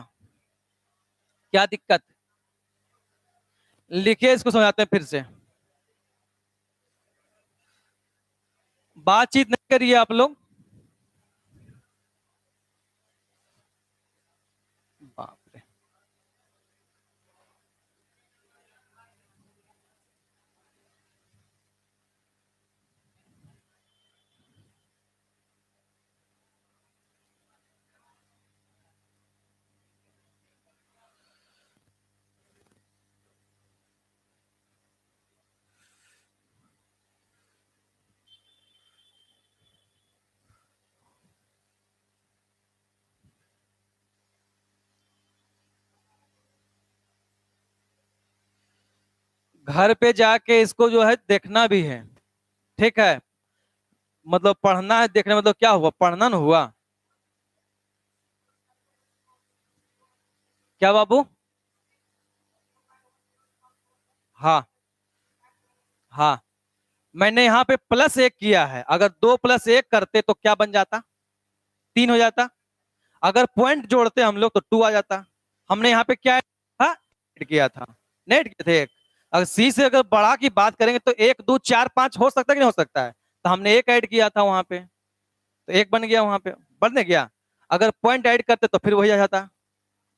क्या दिक्कत, लिखिए इसको, समझाते हैं फिर से। बातचीत नहीं करिए आप लोग। बाप रे, घर पे जाके इसको जो है देखना भी है, ठीक है, मतलब पढ़ना है, देखने मतलब क्या हुआ, पढ़ना ना हुआ। क्या बाबू, हाँ हाँ, मैंने यहाँ पे +1 किया है, अगर 2+1 करते तो क्या बन जाता, 3 हो जाता। अगर पॉइंट जोड़ते हम लोग तो 2 आ जाता। हमने यहाँ पे क्या था, ऐड किया था, नेट किए थे एक। अगर सी से अगर बड़ा की बात करेंगे तो 1 2 4 5 हो सकता है कि नहीं हो सकता है, तो हमने एक ऐड किया था वहां पे, तो एक बन गया वहां पे, बन गया। अगर पॉइंट ऐड करते तो फिर वही आ जाता।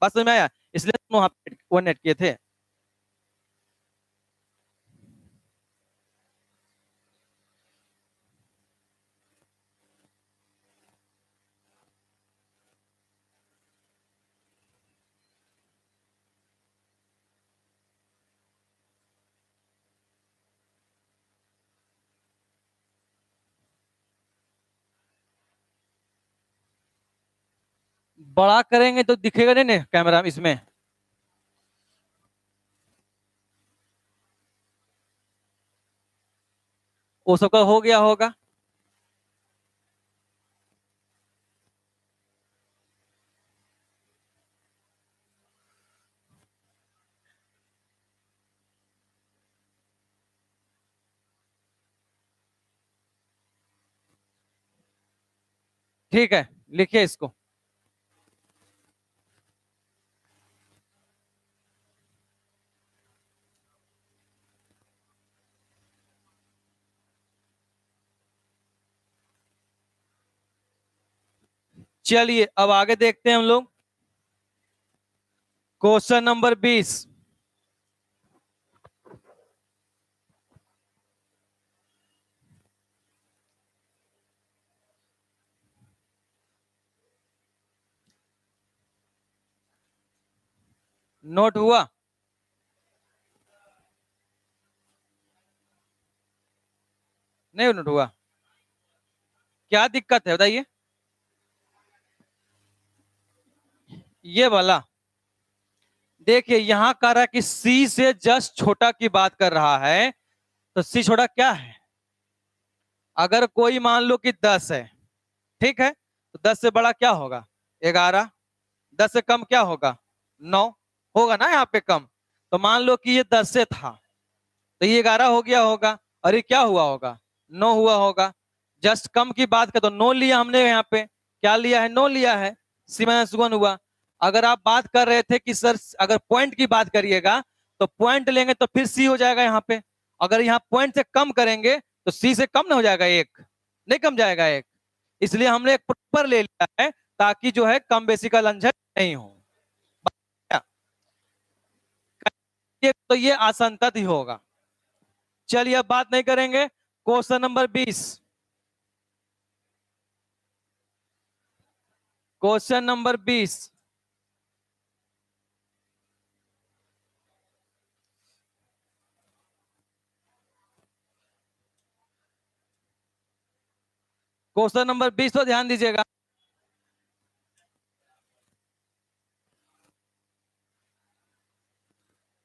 बात समझ में आया, इसलिए वहां पे 1 ऐड किए थे। बड़ा करेंगे तो दिखेगा नहीं ना कैमरा इसमें। वो सबका हो गया होगा। ठीक है, लिखिए इसको। चलिए अब आगे देखते हैं हम लोग, क्वेश्चन नंबर 20। नोट हुआ, नहीं नोट हुआ, क्या दिक्कत है बताइए। ये वाला देखिए, यहां कह रहा है कि सी से जस्ट छोटा की बात कर रहा है, तो सी छोटा क्या है, अगर कोई मान लो कि 10 है, ठीक है, तो 10 से बड़ा क्या होगा, 11। 10 से कम क्या होगा, 9 होगा ना यहाँ पे कम। तो मान लो कि ये 10 से था, तो ये 11 हो गया होगा, और ये क्या हुआ होगा, 9 हुआ होगा। जस्ट कम की बात कर तो 9 लिया हमने, यहाँ पे क्या लिया है, 9 लिया है, C-1 हुआ। अगर आप बात कर रहे थे कि सर अगर पॉइंट की बात करिएगा तो पॉइंट लेंगे तो फिर सी हो जाएगा यहाँ पे। अगर यहाँ पॉइंट से कम करेंगे तो सी से कम ना हो जाएगा, एक नहीं कम जाएगा एक, इसलिए हमने एक प्रॉपर ले लिया है ताकि जो है कम बेसी का लंझन नहीं हो। तो ये असंतत ही होगा। चलिए अब बात नहीं करेंगे, question number 20। Question number 20, question number 20 पर ध्यान दीजिएगा।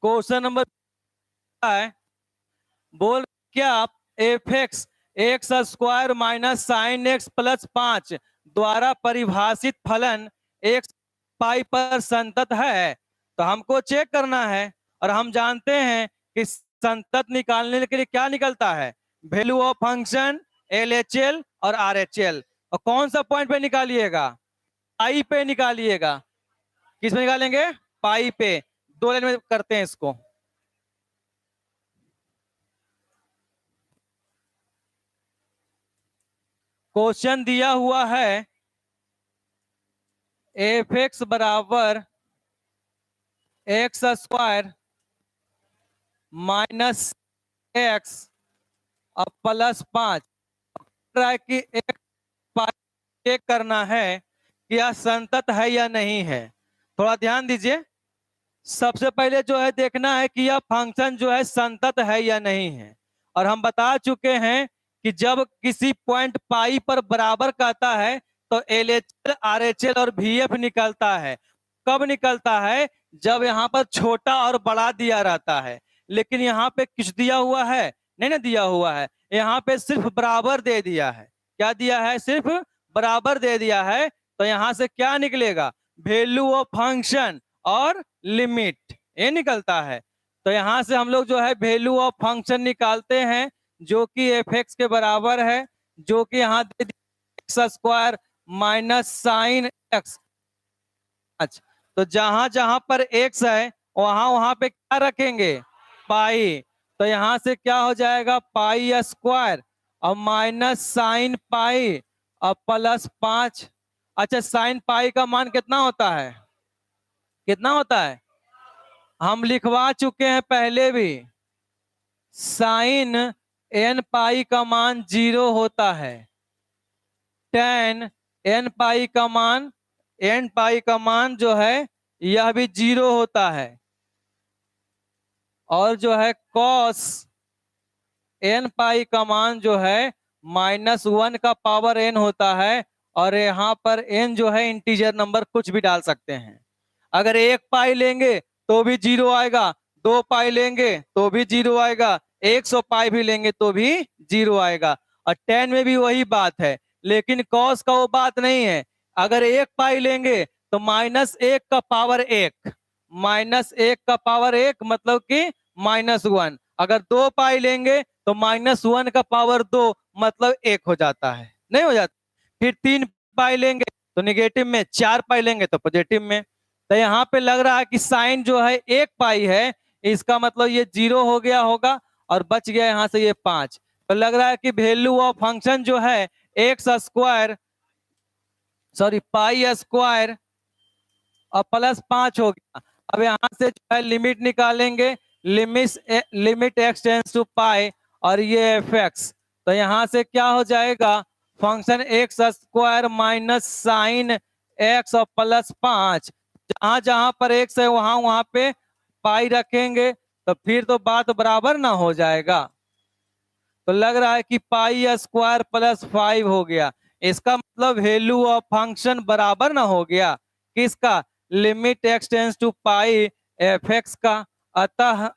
क्वेश्चन नंबर है, बोल क्या F x square minus sine x plus 5 द्वारा परिभाषित फलन एक्स पाई पर संतत है। तो हमको चेक करना है और हम जानते हैं कि संतत निकालने के लिए क्या निकलता है, वैल्यू ऑफ फंक्शन, LHL और RHL। और कौन सा पॉइंट पे निकालिएगा, पाई पे निकालिएगा। किस में निकालेंगे, पाई पे। दो लाइन में करते हैं इसको। क्वेश्चन दिया हुआ है एफ एक्स बराबर एक्स स्क्वायर माइनस एक्स और प्लस 5 कि एक चेक करना है कि यह संतत है या नहीं है। थोड़ा ध्यान दीजिए। सबसे पहले जो है देखना है कि यह फंक्शन जो है संतत है या नहीं है। और हम बता चुके हैं कि जब किसी पॉइंट पाई पर बराबर कहता है तो LHL, RHL और VF निकलता है। कब निकलता है, जब यहाँ पर छोटा और बड़ा दिया रहता है। लेकिन यहाँ पे कुछ दिया हुआ है, नहीं ना दिया हुआ है, यहाँ पे सिर्फ बराबर दे दिया है। क्या दिया है, सिर्फ बराबर दे दिया है। तो यहाँ से क्या निकलेगा, वैल्यू ऑफ फंक्शन और लिमिट, ये निकलता है। तो यहां से हम लोग जो है वैल्यू ऑफ फंक्शन निकालते हैं जो कि एफ एक्स के बराबर है, जो कि यहाँ दे दिया x square minus sine x. अच्छा, तो जहां जहां पर एक्स है वहां वहां पे क्या रखेंगे, पाई। तो यहां से क्या हो जाएगा, पाई स्क्वायर और माइनस साइन पाई और प्लस 5। अच्छा, साइन पाई का मान कितना होता है, कितना होता है, हम लिखवा चुके हैं पहले भी। साइन एन पाई का मान 0 होता है, टेन एन पाई का मान, एन पाई का मान जो है यह भी 0 होता है। और जो है कॉस एन पाई का मान जो है -1 का पावर n होता है। और यहाँ पर n जो है इंटीजर नंबर कुछ भी डाल सकते हैं। अगर 1 पाई लेंगे तो भी 0 आएगा, 2 पाई लेंगे तो भी 0 आएगा, 100 पाई भी लेंगे तो भी 0 आएगा। और 10 में भी वही बात है, लेकिन कॉस का वो बात नहीं है। अगर 1 पाई लेंगे तो -1 का पावर 1, -1 का पावर 1 मतलब कि -1। अगर 2 पाई लेंगे तो -1 का पावर 2 मतलब 1 हो जाता है, नहीं हो जाता। फिर 3 पाई लेंगे तो निगेटिव में, 4 पाई लेंगे तो पॉजिटिव में। तो यहाँ पे लग रहा है कि साइन जो है 1 पाई है, इसका मतलब ये 0 हो गया होगा और बच गया यहाँ से ये 5। तो लग रहा है कि वैल्यू ऑफ फंक्शन जो है x square, sorry pi square और प्लस 5 हो गया। अब यहाँ से जो है लिमिट निकालेंगे, लिमिट एक्स टेंस टू पाई और ये एफ एक्स। तो यहाँ से क्या हो जाएगा, function x square minus sine x और प्लस 5। जहां जहां पर एक्स है वहां वहां पे पाई रखेंगे तो फिर तो बात बराबर ना हो जाएगा। तो लग रहा है कि पाई स्क्वायर प्लस 5 हो गया। इसका मतलब वैल्यू ऑफ फंक्शन बराबर ना हो गया किसका, limit x tends to pi f x का। अतः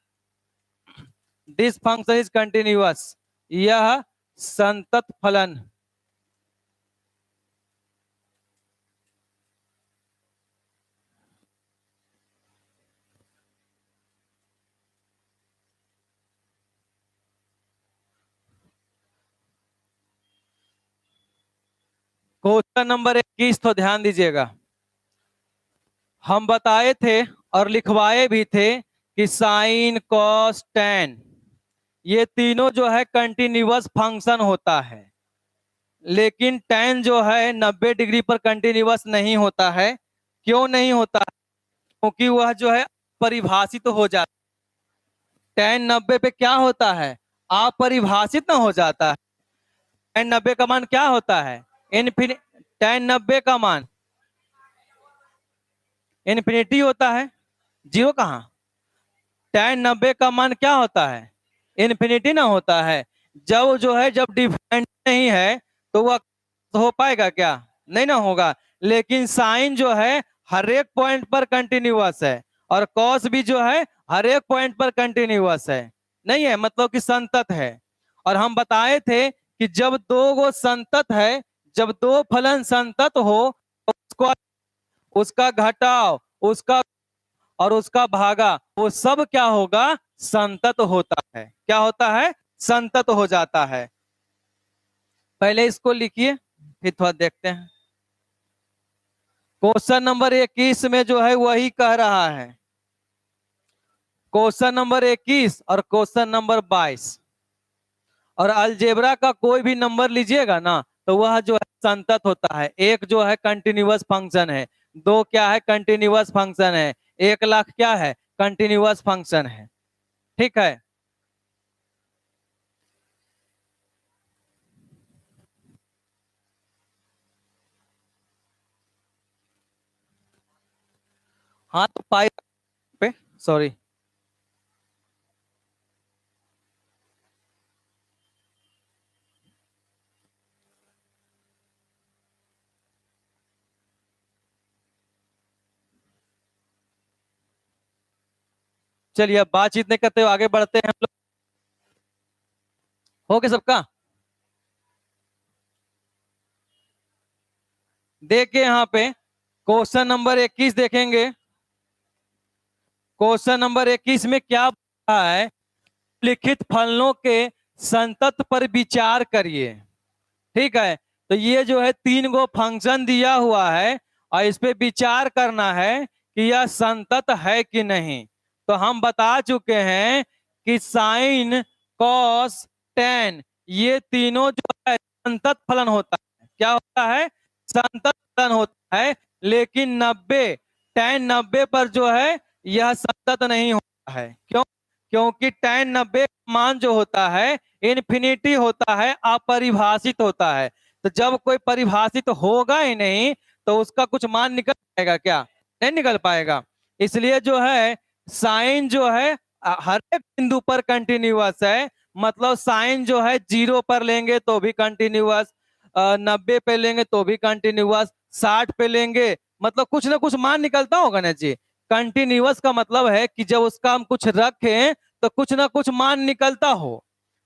दिस फंक्शन इज कंटिन्यूअस, यह संतत फलन। क्वेश्चन नंबर 21 तो ध्यान दीजिएगा। हम बताए थे और लिखवाए भी थे कि साइन कॉस टेन ये तीनों जो है कंटिन्यूअस फंक्शन होता है। लेकिन टेन जो है 90 डिग्री पर कंटिन्यूअस नहीं होता है। क्यों नहीं होता है, क्योंकि वह जो है परिभाषित हो जाता है। टेन 90 पे क्या होता है, अपरिभाषित ना हो जाता है। टेन 90 का मान क्या होता है, इनफिनिटी। टेन 90 का मान इनफिनिटी होता है, जीरो कहाँ। टेन 90 का मान क्या होता है, इनफिनिटी ना होता है। जब जो है जब डिफाइंड नहीं है तो वह हो पाएगा क्या, नहीं ना होगा। लेकिन साइन जो है हर एक पॉइंट पर कंटिन्यूअस है और कॉस भी जो है हर एक पॉइंट पर कंटिन्यूअस है, नहीं है, मतलब कि संतत है। और हम बताए थे कि जब दो गो संतत है, जब दो फलन संतत हो तो उसको, उसका घटाव, उसका और उसका भागा, वो सब क्या होगा, संतत होता है। क्या होता है, संतत हो जाता है। पहले इसको लिखिए फिर थोड़ा देखते हैं। क्वेश्चन नंबर 21 में जो है वही कह रहा है, क्वेश्चन नंबर 21 और क्वेश्चन नंबर 22। और अलजेब्रा का कोई भी नंबर लीजिएगा ना तो वह जो है संतत होता है। एक जो है कंटिन्यूअस फंक्शन है, दो क्या है, कंटिन्यूअस फंक्शन है, 1,00,000 क्या है, कंटिन्यूअस फंक्शन है। ठीक है, हाँ तो पाई पे, सॉरी, चलिए अब बातचीत नहीं करते हुए आगे बढ़ते हैं हम लोग। हो गया सबका? देखिए यहाँ पे क्वेश्चन नंबर 21 देखेंगे। क्वेश्चन नंबर 21 में क्या बोला है, लिखित फलनों के संतत पर विचार करिए। ठीक है, तो ये जो है 3 गो फंक्शन दिया हुआ है और इस पे विचार करना है कि यह संतत है कि नहीं। तो हम बता चुके हैं कि साइन, कॉस, टेन, ये तीनों जो है संतत फलन होता है। क्या होता है, संतत फलन होता है। लेकिन 90, tan 90 पर जो है यह संतत नहीं होता है। क्यों? क्योंकि tan 90 का मान जो होता है इन्फिनिटी होता है, अपरिभाषित होता है। तो जब कोई परिभाषित होगा ही नहीं तो उसका कुछ मान निकल पाएगा क्या? नहीं निकल पाएगा। इसलिए जो है साइन जो है हर एक बिंदु पर कंटिन्यूअस है। मतलब साइन जो है 0 पर लेंगे तो भी कंटिन्यूअस, 90 पे लेंगे तो भी कंटिन्यूअस, 60 पे लेंगे, मतलब कुछ ना कुछ मान निकलता होगा ना जी। कंटिन्यूअस का मतलब है कि जब उसका हम कुछ रखें तो कुछ ना कुछ मान निकलता हो।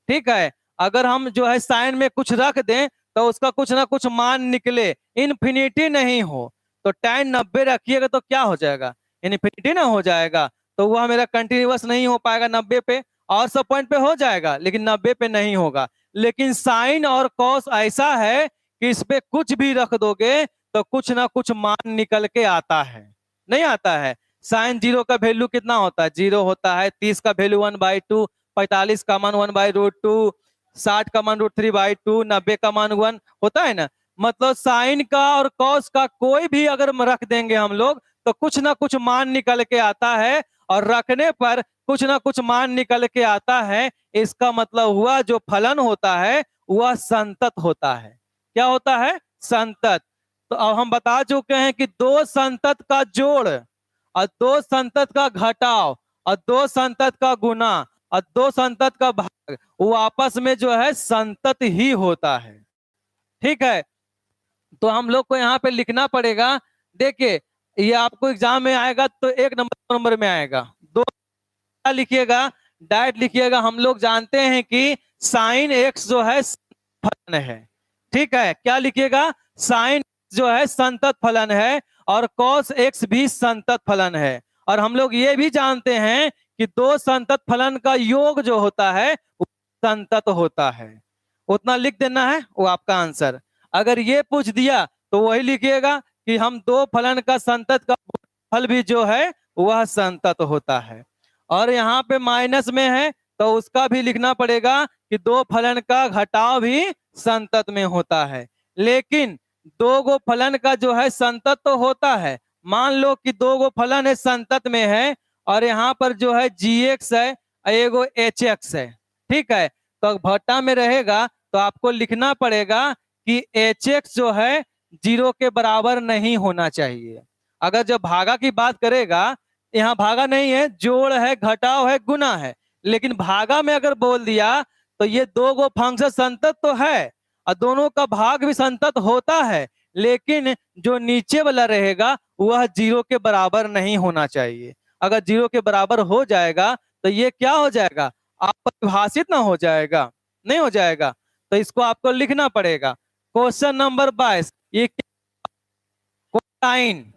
ठीक है, अगर हम जो है साइन में कुछ रख दें तो उसका कुछ ना कुछ मान निकले, इन्फिनिटी नहीं हो। तो tan 90 रखिएगा तो क्या हो जाएगा, इन्फिनिटी ना हो जाएगा। तो वह मेरा कंटिन्यूअस नहीं हो पाएगा 90 पे, और सब पॉइंट पे हो जाएगा लेकिन 90 पे नहीं होगा। लेकिन साइन और कॉस ऐसा है कि इस पे कुछ भी रख दोगे तो कुछ ना कुछ मान निकल के आता है, नहीं आता है। साइन 0 का वैल्यू कितना होता है, 0 होता है। 30 का वैल्यू 1/2, 45 का मान 1/√2, 60 का मान √3/2, 90 का मान 1 होता है ना। मतलब साइन का और कॉस का कोई भी अगर रख देंगे हम लोग तो कुछ ना कुछ मान निकल के आता है, और रखने पर कुछ ना कुछ मान निकल के आता है। इसका मतलब हुआ जो फलन होता है वह संतत होता है। क्या होता है, संतत। तो अब हम बता चुके हैं कि दो संतत का जोड़ और दो संतत का घटाव और दो संतत का गुना और दो संतत का भाग वो आपस में जो है संतत ही होता है। ठीक है, तो हम लोग को यहाँ पे लिखना पड़ेगा। देखिए ये आपको एग्जाम में आएगा तो 1 नंबर 2 नंबर में आएगा। दो लिखिएगा, डायरेक्ट लिखिएगा। हम लोग जानते हैं कि साइन एक्स जो है फलन है। ठीक है, क्या लिखिएगा, साइन जो है संतत फलन है और कॉस एक्स भी संतत फलन है। और हम लोग ये भी जानते हैं कि दो संतत फलन का योग जो होता है वो संतत होता है। उतना लिख देना है, वो आपका आंसर। अगर ये पूछ दिया तो वही लिखिएगा कि हम दो फलन का संतत का फल भी जो है वह संतत होता है। और यहाँ पे माइनस में है तो उसका भी लिखना पड़ेगा कि दो फलन का घटाव भी संतत में होता है। लेकिन दो गो फलन का जो है संतत तो होता है। मान लो कि दो गो फलन है संतत में है और यहाँ पर जो है gx है एगो hx है। ठीक है, तो भट्टा में रहेगा तो आपको लिखना पड़ेगा कि hx जो है 0 के बराबर नहीं होना चाहिए। अगर जब भागा की बात करेगा, यहाँ भागा नहीं है, जोड़ है, घटाव है, गुना है। लेकिन भागा में अगर बोल दिया तो ये दो गो फंक्शन संतत तो है और दोनों का भाग भी संतत होता है, लेकिन जो नीचे वाला रहेगा वह 0 के बराबर नहीं होना चाहिए। अगर 0 के बराबर हो जाएगा तो ये क्या हो जाएगा, अपरिभाषित ना हो जाएगा, नहीं हो जाएगा। तो इसको आपको लिखना पड़ेगा। क्वेश्चन नंबर 22, ये कोसाइन,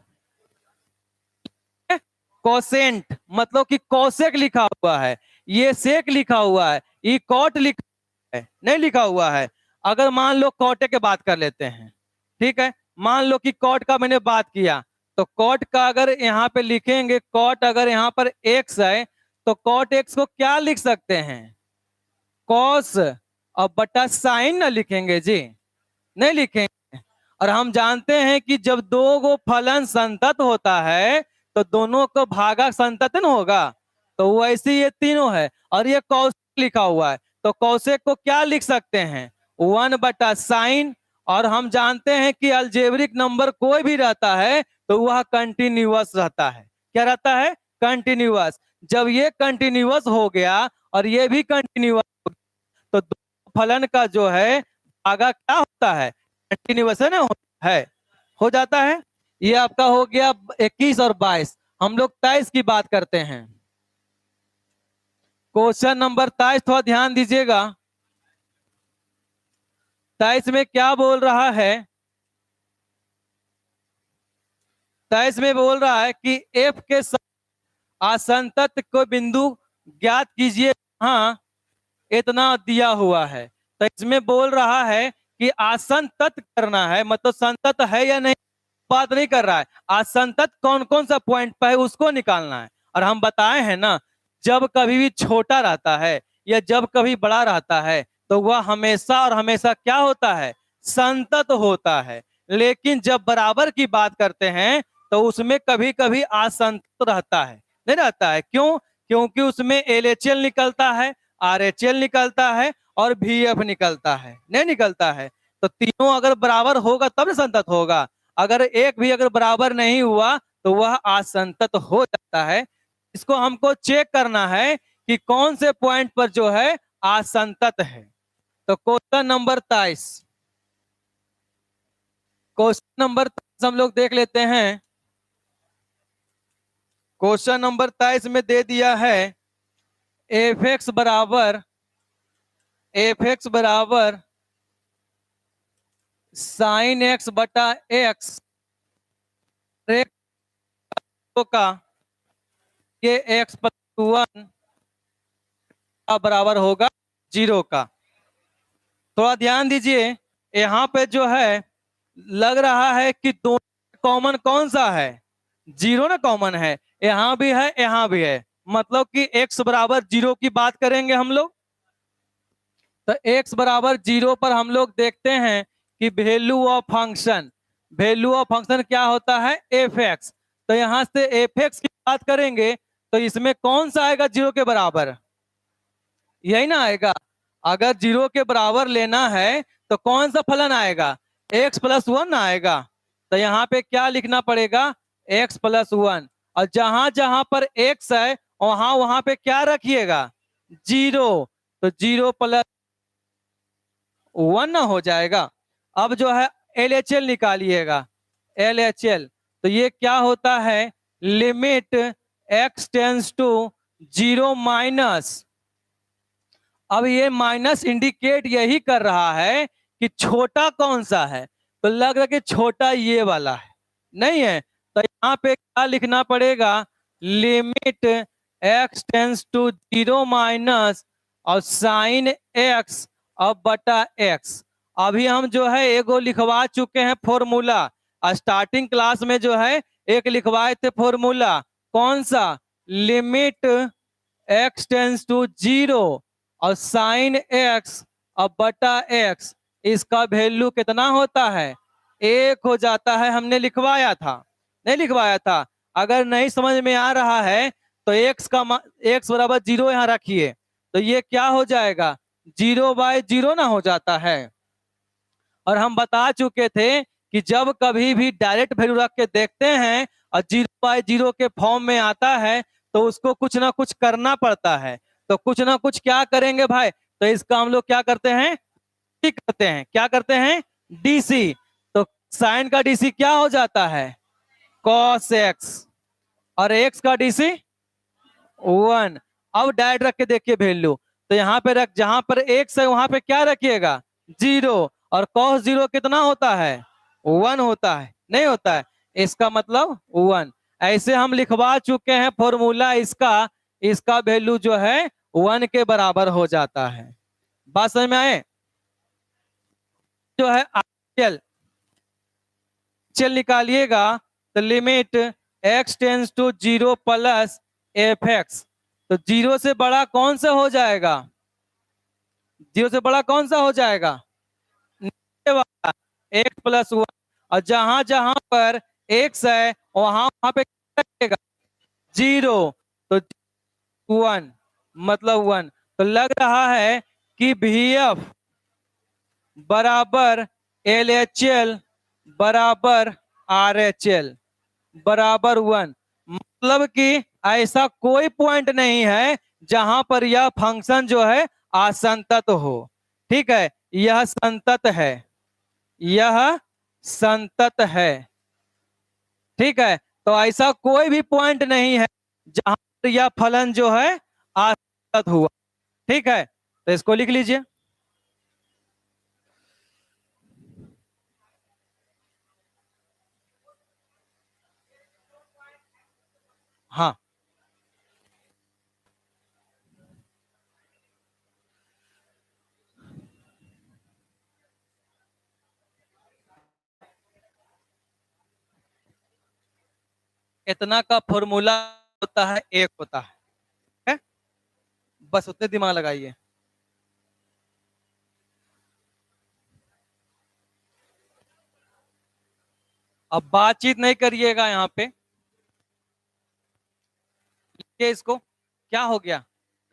कोसेंट मतलब कि कोसेक लिखा हुआ है, ये सेक लिखा हुआ है, ये कॉट लिखा है, नहीं लिखा हुआ है। अगर मान लो कॉटे के बात कर लेते हैं, ठीक है, मान लो कि कॉट का मैंने बात किया, तो कॉट का अगर यहाँ पे लिखेंगे, कॉट अगर यहाँ पर एक्स है तो कॉट एक्स को क्या लिख सकते हैं, कॉस और बटा साइन ना लिखेंगे जी, नहीं लिखेंगे। और हम जानते हैं कि जब दो गो फलन संतत होता है तो दोनों को भागा संतत होगा, तो वैसे ये तीनों है। और ये कौशिक लिखा हुआ है, तो कौशिक को क्या लिख सकते हैं, 1/sin। और हम जानते हैं कि अलजेब्रिक नंबर कोई भी रहता है तो वह कंटिन्यूअस रहता है। क्या रहता है, कंटिन्यूअस। जब ये कंटिन्यूअस हो गया और ये भी कंटिन्यूअस हो गया, तो दो फलन का जो है भागा क्या होता है, कंटिन्यूअस है ना, है, हो जाता है। ये आपका हो गया 21 और 22। हम लोग 23 की बात करते हैं। क्वेश्चन नंबर 23 थोड़ा ध्यान दीजिएगा। 23 में क्या बोल रहा है, 23 में बोल रहा है कि एफ के आसंतत को बिंदु ज्ञात कीजिए, हाँ इतना दिया हुआ है। तो इसमें बोल रहा है कि आसंतत करना है, मतलब संतत है या नहीं बात नहीं कर रहा है, आसंतत कौन कौन सा पॉइंट पर है उसको निकालना है। और हम बताए हैं ना, जब कभी भी छोटा रहता है या जब कभी बड़ा रहता है तो वह हमेशा और हमेशा क्या होता है, संतत होता है। लेकिन जब बराबर की बात करते हैं तो उसमें कभी कभी असंतत रहता है, नहीं रहता है। क्यों, क्योंकि उसमें LHL निकलता है, RHL निकलता है और VF निकलता है, नहीं निकलता है। तो तीनों अगर बराबर होगा तब संतत होगा, अगर एक भी अगर बराबर नहीं हुआ तो वह असंतत हो जाता है। इसको हमको चेक करना है कि कौन से पॉइंट पर जो है असंतत है। तो क्वेश्चन नंबर 23, क्वेश्चन नंबर 23 हम लोग देख लेते हैं। क्वेश्चन नंबर 23 में दे दिया है एफ एक्स बराबर साइन एक्स बटा एक्स का ये एक्स प्लस 1 का बराबर होगा 0 का। थोड़ा ध्यान दीजिए, यहाँ पे जो है लग रहा है कि दोनों कॉमन कौन सा है, 0 ना कॉमन है, यहाँ भी है यहाँ भी है, मतलब कि x बराबर 0 की बात करेंगे हम लोग। तो x बराबर 0 पर हम लोग देखते हैं कि वैल्यू ऑफ फंक्शन क्या होता है, एफ एक्स। तो यहां से एफ एक्स की बात करेंगे तो इसमें कौन सा आएगा 0 के बराबर, यही ना आएगा। अगर 0 के बराबर लेना है तो कौन सा फलन आएगा, x प्लस 1 आएगा। तो यहाँ पे क्या लिखना पड़ेगा, x प्लस 1। और जहां जहां पर x है वहां वहां पे क्या रखिएगा, 0। तो 0 प्लस 1 ना हो जाएगा। अब जो है LHL निकालिएगा, LHL। तो ये क्या होता है, limit x tends to 0 minus. अब ये माइनस इंडिकेट यही कर रहा है कि छोटा कौन सा है, तो लग रहा है कि छोटा ये वाला है, नहीं है। तो यहाँ पे क्या लिखना पड़ेगा, limit x tends to 0 minus और साइन x और बटा x। अभी हम जो है एगो लिखवा चुके हैं फॉर्मूला, स्टार्टिंग क्लास में जो है एक लिखवाए थे फॉर्मूला, कौन सा, लिमिट x टेंस टू 0 और साइन x और बटा x, इसका वैल्यू कितना होता है, 1 हो जाता है। हमने लिखवाया था, नहीं लिखवाया था। अगर नहीं समझ में आ रहा है तो x बराबर 0 यहाँ रखिए, तो ये क्या हो जाएगा, 0/0 ना हो जाता है। और हम बता चुके थे कि जब कभी भी डायरेक्ट वैल्यू रख के देखते हैं और 0/0 के फॉर्म में आता है तो उसको कुछ ना कुछ करना पड़ता है। तो कुछ ना कुछ क्या करेंगे भाई, तो इसका हम लोग क्या करते हैं, करते हैं, क्या करते हैं, डीसी। तो साइन का डीसी क्या हो जाता है, कॉस एक्स, और एक्स का डीसी 1। अब डायरेक्ट रख के देखिए वैल्यू, तो यहाँ पे रख, जहां पर x है वहां पे क्या रखिएगा 0, और cos 0 कितना होता है 1 होता है, नहीं होता है, इसका मतलब 1। ऐसे हम लिखवा चुके हैं फॉर्मूला इसका, इसका वैल्यू जो है 1 के बराबर हो जाता है। बात समझ में आए? जो है चल चल निकालिएगा, तो limit x tends to 0 plus f x, तो 0 से बड़ा कौन सा हो जाएगा, 0 से बड़ा कौन सा हो जाएगा नीचे वाला x प्लस 1, और जहां जहां पर x है वहां वहां पे क्या रखिएगा 0, तो 1 मतलब 1। तो लग रहा है कि VF बराबर LHL बराबर RHL बराबर 1, मतलब कि ऐसा कोई पॉइंट नहीं है जहां पर यह फंक्शन जो है असंतत हो। ठीक है, यह संतत है, यह संतत है। ठीक है, तो ऐसा कोई भी पॉइंट नहीं है जहां पर यह फलन जो है असंतत हुआ। ठीक है, तो इसको लिख लीजिए। हाँ, इतना का फॉर्मूला होता है, एक होता है? बस उतने दिमाग लगाइए। अब बातचीत नहीं करिएगा यहाँ पे, लिखिए इसको। क्या हो गया,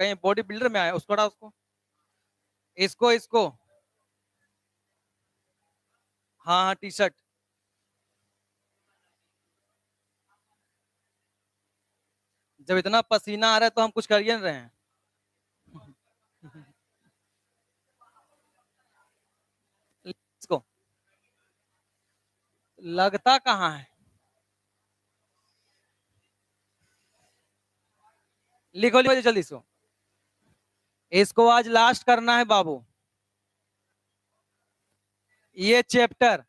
कहीं बॉडी बिल्डर में आया, उसको हटा, उसको, इसको इसको, हाँ हाँ टी शर्ट। जब इतना पसीना आ रहा है तो हम कुछ कर ही नहीं रहे हैं। इसको लगता कहाँ है, लिखो लिखो जल्दी इसको, इसको आज लास्ट करना है बाबू, ये चैप्टर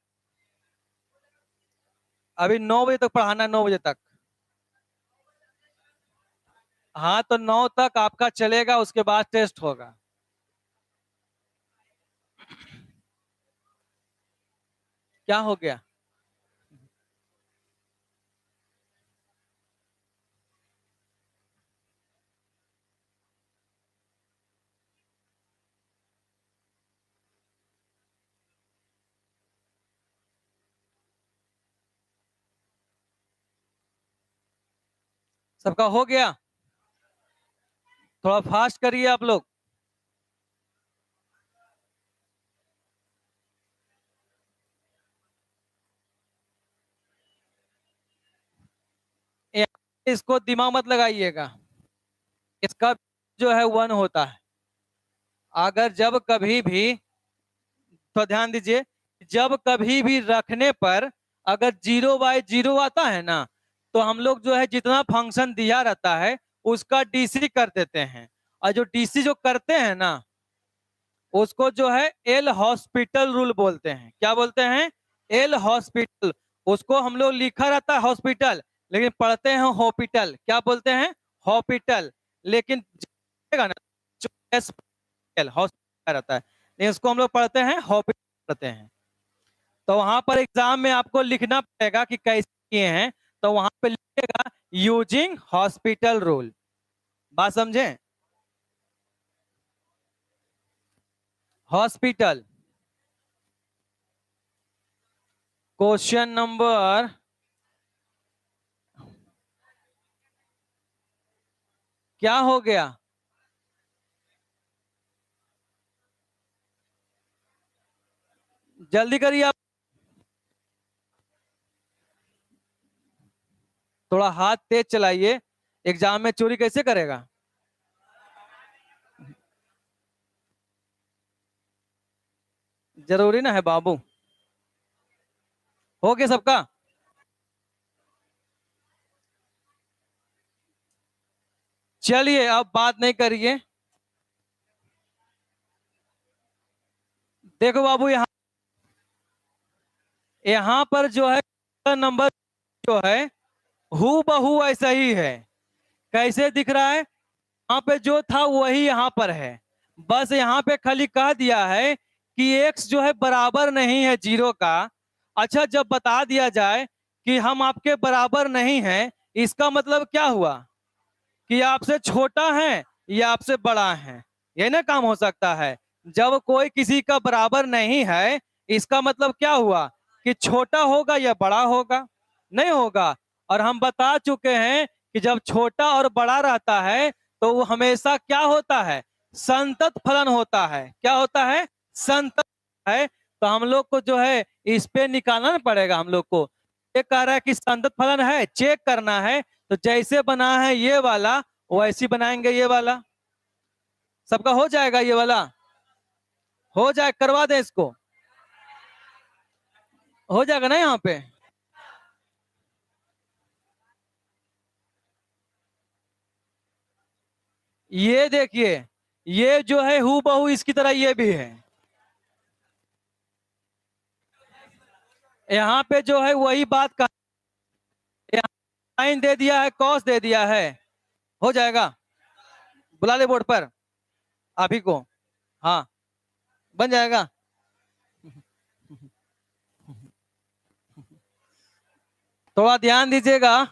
अभी 9 बजे तक पढ़ाना है, 9 बजे तक। हाँ, तो 9 तक आपका चलेगा, उसके बाद टेस्ट होगा। क्या हो गया, सबका हो गया? थोड़ा फास्ट करिए आप लोग। इसको दिमाग मत लगाइएगा, इसका जो है 1 होता है। अगर जब कभी भी, तो ध्यान दीजिए, जब कभी भी रखने पर अगर 0/0 आता है ना, तो हम लोग जो है जितना फंक्शन दिया रहता है उसका डीसी कर देते हैं, और जो डीसी जो करते हैं ना उसको जो है एल हॉस्पिटल रूल बोलते हैं। क्या बोलते हैं, एल हॉस्पिटल। उसको हम लोग लिखा रहता है हॉस्पिटल, लेकिन पढ़ते हैं हॉस्पिटल। क्या बोलते हैं, हॉस्पिटल, लेकिन ना हॉस्पिटल रहता है, लेकिन इसको हम लोग पढ़ते हैं हॉस्पिटल पढ़ते हैं। तो वहां पर एग्जाम में आपको लिखना पड़ेगा कि कैसे किए हैं, तो वहां पे लिखिएगा यूजिंग हॉस्पिटल रूल। बात समझे, हॉस्पिटल। क्वेश्चन नंबर, क्या हो गया, जल्दी करिए आप, थोड़ा हाथ तेज चलाइए, एग्जाम में चोरी कैसे करेगा। जरूरी ना है बाबू। हो गया सबका, चलिए अब बात नहीं करिए। देखो बाबू, यहाँ पर जो है नंबर जो है हू बहू ऐसा ही है। कैसे दिख रहा है? यहाँ पे जो था वही यहाँ पर है। बस यहाँ पे खाली कह दिया है कि x जो है बराबर नहीं है 0 का। अच्छा, जब बता दिया जाए कि हम आपके बराबर नहीं हैं, इसका मतलब क्या हुआ कि आपसे छोटा है या आपसे बड़ा है। ये ना काम हो सकता है। जब कोई किसी का बराबर नहीं है, इसका मतलब क्या हुआ कि छोटा होगा या बड़ा होगा? नहीं होगा। और हम बता चुके हैं कि जब छोटा और बड़ा रहता है तो वो हमेशा क्या होता है? संतत फलन होता है। क्या होता है? संतत है। तो हम लोग को जो है इस पे निकालना पड़ेगा। हम लोग को ये कह रहा है कि संतत फलन है, चेक करना है। तो जैसे बना है ये वाला वैसी बनाएंगे ये वाला। सबका हो जाएगा, ये वाला हो जाए, करवा दें इसको, हो जाएगा ना यहाँ पे। ये देखिए, ये जो है हू बहू इसकी तरह ये भी है। यहाँ पे जो है वही बात का साइन दे दिया है, कॉस दे दिया है, हो जाएगा। बुला ले बोर्ड पर आप ही को। हाँ, बन जाएगा। थोड़ा ध्यान दीजिएगा।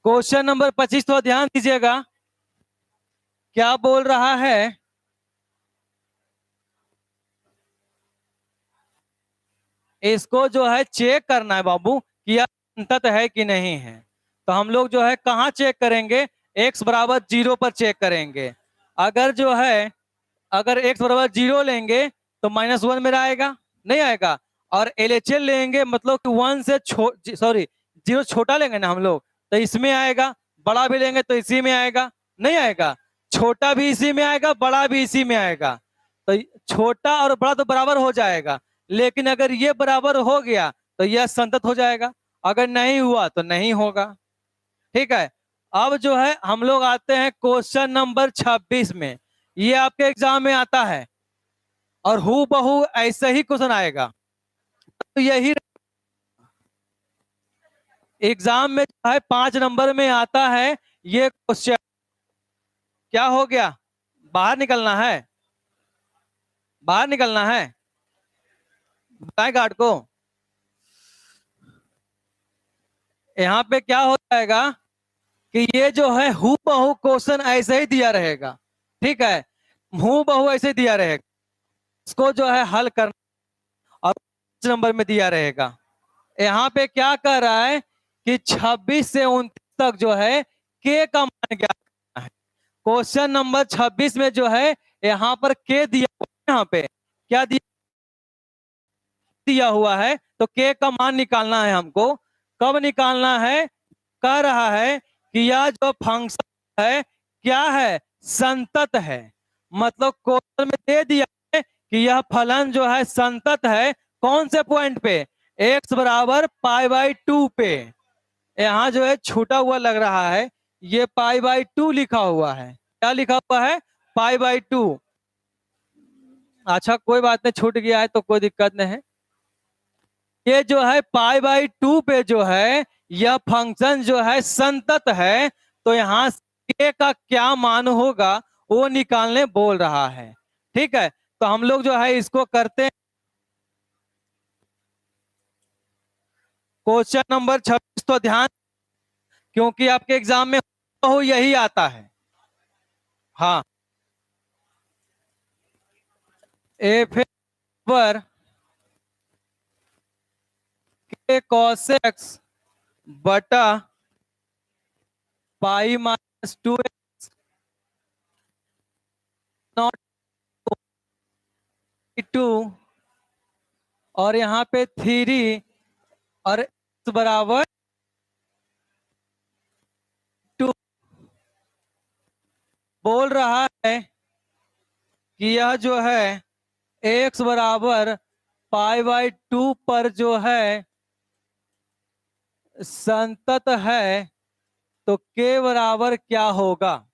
क्वेश्चन नंबर 25 थोड़ा ध्यान दीजिएगा, क्या बोल रहा है। इसको जो है चेक करना है बाबू कि यह संतत है कि नहीं है। तो हम लोग जो है कहाँ चेक करेंगे? x बराबर 0 पर चेक करेंगे। अगर जो है अगर x बराबर 0 लेंगे तो -1 मेरा आएगा, नहीं आएगा। और LHL लेंगे मतलब कि 1 से सॉरी 0 छोटा लेंगे ना हम लोग, तो इसमें आएगा। बड़ा भी लेंगे तो इसी में आएगा, नहीं आएगा। छोटा भी इसी में आएगा, बड़ा भी इसी में आएगा। तो छोटा और बड़ा तो बराबर हो जाएगा। लेकिन अगर ये बराबर हो गया तो यह संतत हो जाएगा, अगर नहीं हुआ तो नहीं होगा। ठीक है। अब जो है हम लोग आते हैं क्वेश्चन नंबर 26 में। ये आपके एग्जाम में आता है और हु बहू ऐसे ही क्वेश्चन आएगा। तो यही एग्जाम में जो है 5 नंबर में आता है ये क्वेश्चन। क्या हो गया? बाहर निकलना है, बाहर निकलना है, बताएं गार्ड को। यहाँ पे क्या हो जाएगा कि ये जो है हु बहू क्वेश्चन ऐसे ही दिया रहेगा। ठीक है, हु बहू ऐसे दिया रहेगा। इसको जो है हल करना और 5 नंबर में दिया रहेगा। यहाँ पे क्या कर रहा है कि 26 से 29 तक जो है के का मान ज्ञात करना है। क्वेश्चन नंबर 26 में जो है यहाँ पर के दिया हुआ है। यहाँ पे क्या दिया हुआ है? तो के का मान निकालना है हमको। कब निकालना है? कह रहा है कि यह जो फंक्शन है क्या है? संतत है। मतलब क्वेश्चन में दे दिया है कि यह फलन जो है संतत है। कौन से पॉइंट पे? x बराबर π/2 पे। यहाँ जो है छूटा हुआ लग रहा है, ये π/2 लिखा हुआ है। क्या लिखा हुआ है? π/2। अच्छा कोई बात नहीं, छूट गया है तो कोई दिक्कत नहीं है। ये जो है π/2 पे जो है यह फंक्शन जो है संतत है। तो यहाँ के का क्या मान होगा वो निकालने बोल रहा है। ठीक है, तो हम लोग जो है इसको करते हैं। क्वेश्चन नंबर 26 तो ध्यान, क्योंकि आपके एग्जाम में यही आता है। हाँ, एफ पर के cos x बटा π-2x नॉट 2 और यहाँ पे 3 और x बराबर 2 बोल रहा है कि यह जो है x बराबर π/2 पर जो है संतत है तो k बराबर क्या होगा?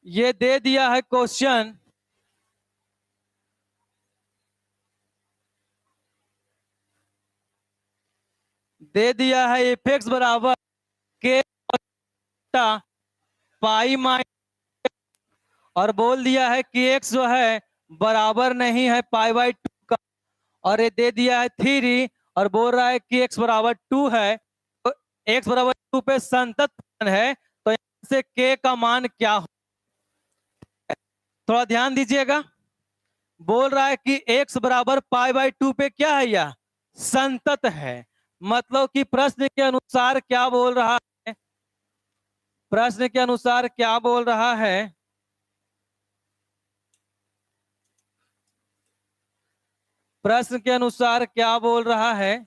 ये दे दिया है क्वेश्चन। दे दिया है एफ एक्स बराबर के पाई माइनस, और बोल दिया है कि एक्स जो है बराबर नहीं है π/2 का, और ये दे दिया है 3 और बोल रहा है कि एक्स बराबर 2 है। तो एक्स बराबर 2 पे संतत है, तो यहां से के का मान क्या हो? थोड़ा ध्यान दीजिएगा। बोल रहा है कि एक्स बराबर π/2 पे क्या है? यह संतत है। मतलब कि प्रश्न के अनुसार क्या बोल रहा है? प्रश्न के अनुसार क्या बोल रहा है? प्रश्न के अनुसार क्या बोल रहा है?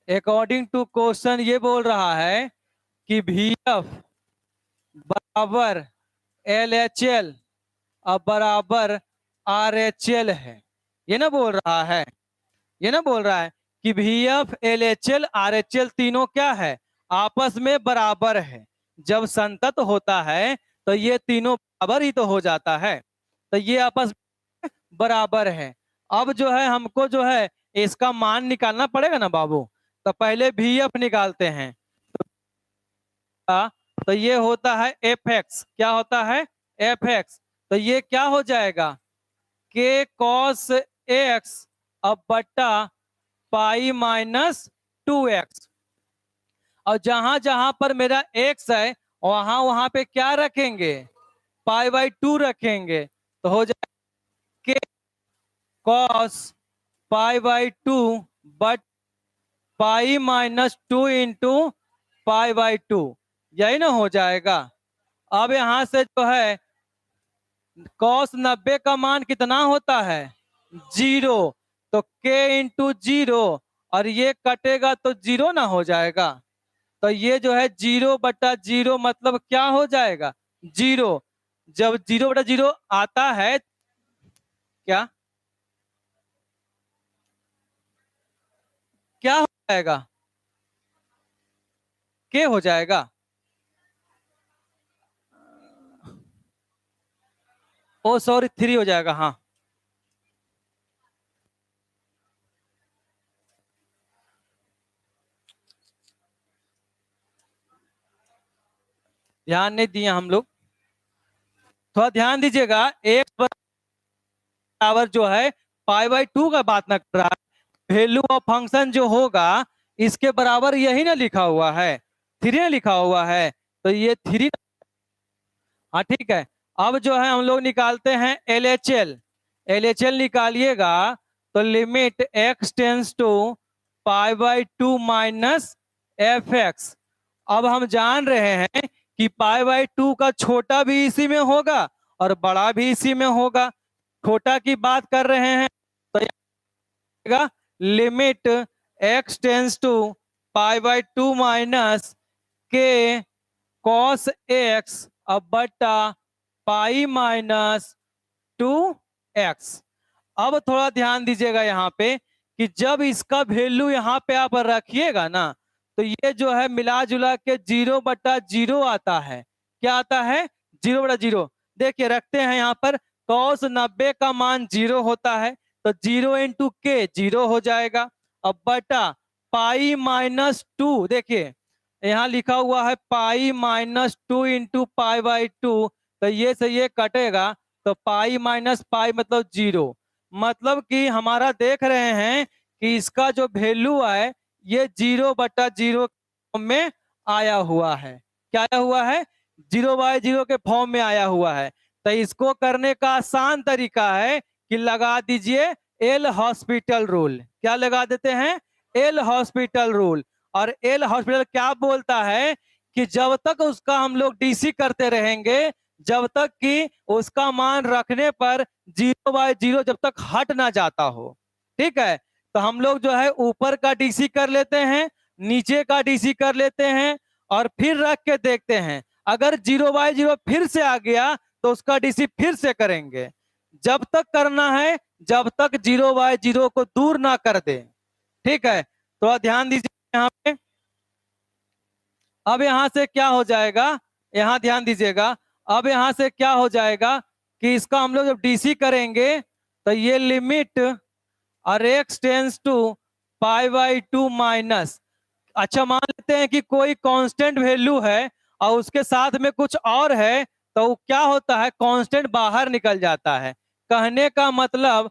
अकॉर्डिंग टू क्वेश्चन ये बोल रहा है कि VF बराबर LHL अब बराबर RHL है। ये ना बोल रहा है, ये ना बोल रहा है कि VF LHL RHL तीनों क्या है? आपस में बराबर है। जब संतत होता है तो ये तीनों बराबर ही तो हो जाता है, तो ये आपस में बराबर है। अब जो है हमको जो है इसका मान निकालना पड़ेगा ना बाबू। तो पहले VF निकालते हैं। तो ये होता है FX। क्या होता है? FX। तो ये क्या हो जाएगा? K cos AX अब बट्टा π-2x। और जहां जहां पर मेरा x है वहां वहां पे क्या रखेंगे? π/2 रखेंगे। तो हो जाएगा k cos π/2 बट π-2 इंटू π/2, यही ना हो जाएगा। अब यहां से जो है cos 90 का मान कितना होता है? 0। तो k इंटू 0, और ये कटेगा तो 0 ना हो जाएगा। तो ये जो है 0/0 मतलब क्या हो जाएगा? 0। जब 0/0 आता है क्या क्या हो जाएगा? के हो जाएगा। ओ सॉरी 3 हो जाएगा। हाँ, ध्यान नहीं दिए हम लोग, थोड़ा ध्यान दीजिएगा। एक बराबर जो है π/2 का बात ना कर रहा है। वैल्यू ऑफ फंक्शन जो होगा इसके बराबर यही ना लिखा हुआ है, 3 ना लिखा हुआ है। तो ये 3। हाँ ठीक है। अब जो है हम लोग निकालते हैं LHL। LHL निकालिएगा तो limit x tends to π/2 minus FX। अब हम जान रहे हैं कि π/2 का छोटा भी इसी में होगा और बड़ा भी इसी में होगा। छोटा की बात कर रहे हैं तो limit x tends to π/2 minus k cos x अब बटा π-2x। अब थोड़ा ध्यान दीजिएगा यहाँ पे कि जब इसका वैल्यू यहाँ पे आप रखिएगा ना तो ये जो है मिला जुला के 0/0 आता है। क्या आता है? 0/0। देखिए रखते हैं यहाँ पर cos 90 का मान 0 होता है, तो 0 इंटू के 0 हो जाएगा। अब बटा π-2, देखिए यहाँ लिखा हुआ है π-2 इंटू π/2, तो ये से ये कटेगा तो π-π मतलब 0। मतलब कि हमारा देख रहे हैं कि इसका जो वैल्यू है ये 0/0 में आया हुआ है। क्या आया हुआ है? 0/0 के फॉर्म में आया हुआ है। तो इसको करने का आसान तरीका है कि लगा दीजिए एल हॉस्पिटल रूल। क्या लगा देते हैं? L hospital rule. और एल हॉस्पिटल क्या बोलता है कि जब तक उसका हम लोग डीसी करते रहेंगे, जब तक कि उसका मान रखने पर 0/0 जब तक हट ना जाता हो। ठीक है, तो हम लोग जो है ऊपर का डीसी कर लेते हैं, नीचे का डीसी कर लेते हैं और फिर रख के देखते हैं। अगर 0/0 फिर से आ गया तो उसका डीसी फिर से करेंगे। जब तक करना है जब तक 0/0 को दूर ना कर दे। ठीक है, थोड़ा ध्यान दीजिए यहाँ पे। अब यहां से क्या हो जाएगा, यहां ध्यान दीजिएगा। अब यहां से क्या हो जाएगा कि इसका हम लोग जब डीसी करेंगे तो ये लिमिट और x टेंस टू π/2 माइनस, अच्छा मान लेते हैं कि कोई कांस्टेंट वैल्यू है और उसके साथ में कुछ और है, तो क्या होता है, कांस्टेंट बाहर निकल जाता है। कहने का मतलब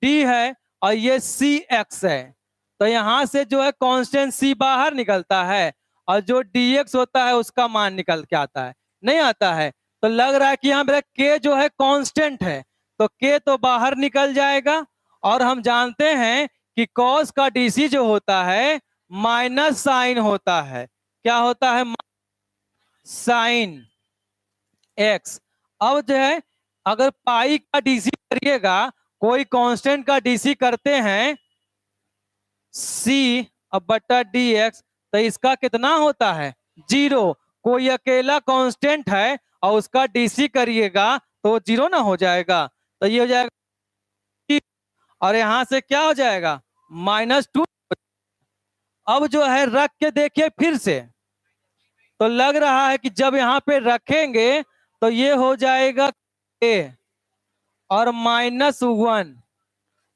d है और ये cx है, तो यहां से जो है कांस्टेंट c बाहर निकलता है और जो dx होता है उसका मान निकल के आता है, नहीं आता है। तो लग रहा है कि यहाँ मेरा k जो है कांस्टेंट है, तो k तो बाहर निकल जाएगा। और हम जानते हैं कि cos का डीसी जो होता है माइनस साइन होता है। क्या होता है, साइन x। अब जो है अगर पाई का डीसी करिएगा, कोई कांस्टेंट का डीसी करते हैं c अब बटा dx, तो इसका कितना होता है, 0। कोई अकेला कांस्टेंट है और उसका डीसी करिएगा तो 0 ना हो जाएगा, तो ये हो जाएगा और यहां से क्या हो जाएगा, -2। अब जो है रख के देखिए फिर से, तो लग रहा है कि जब यहाँ पे रखेंगे तो ये हो जाएगा k और -1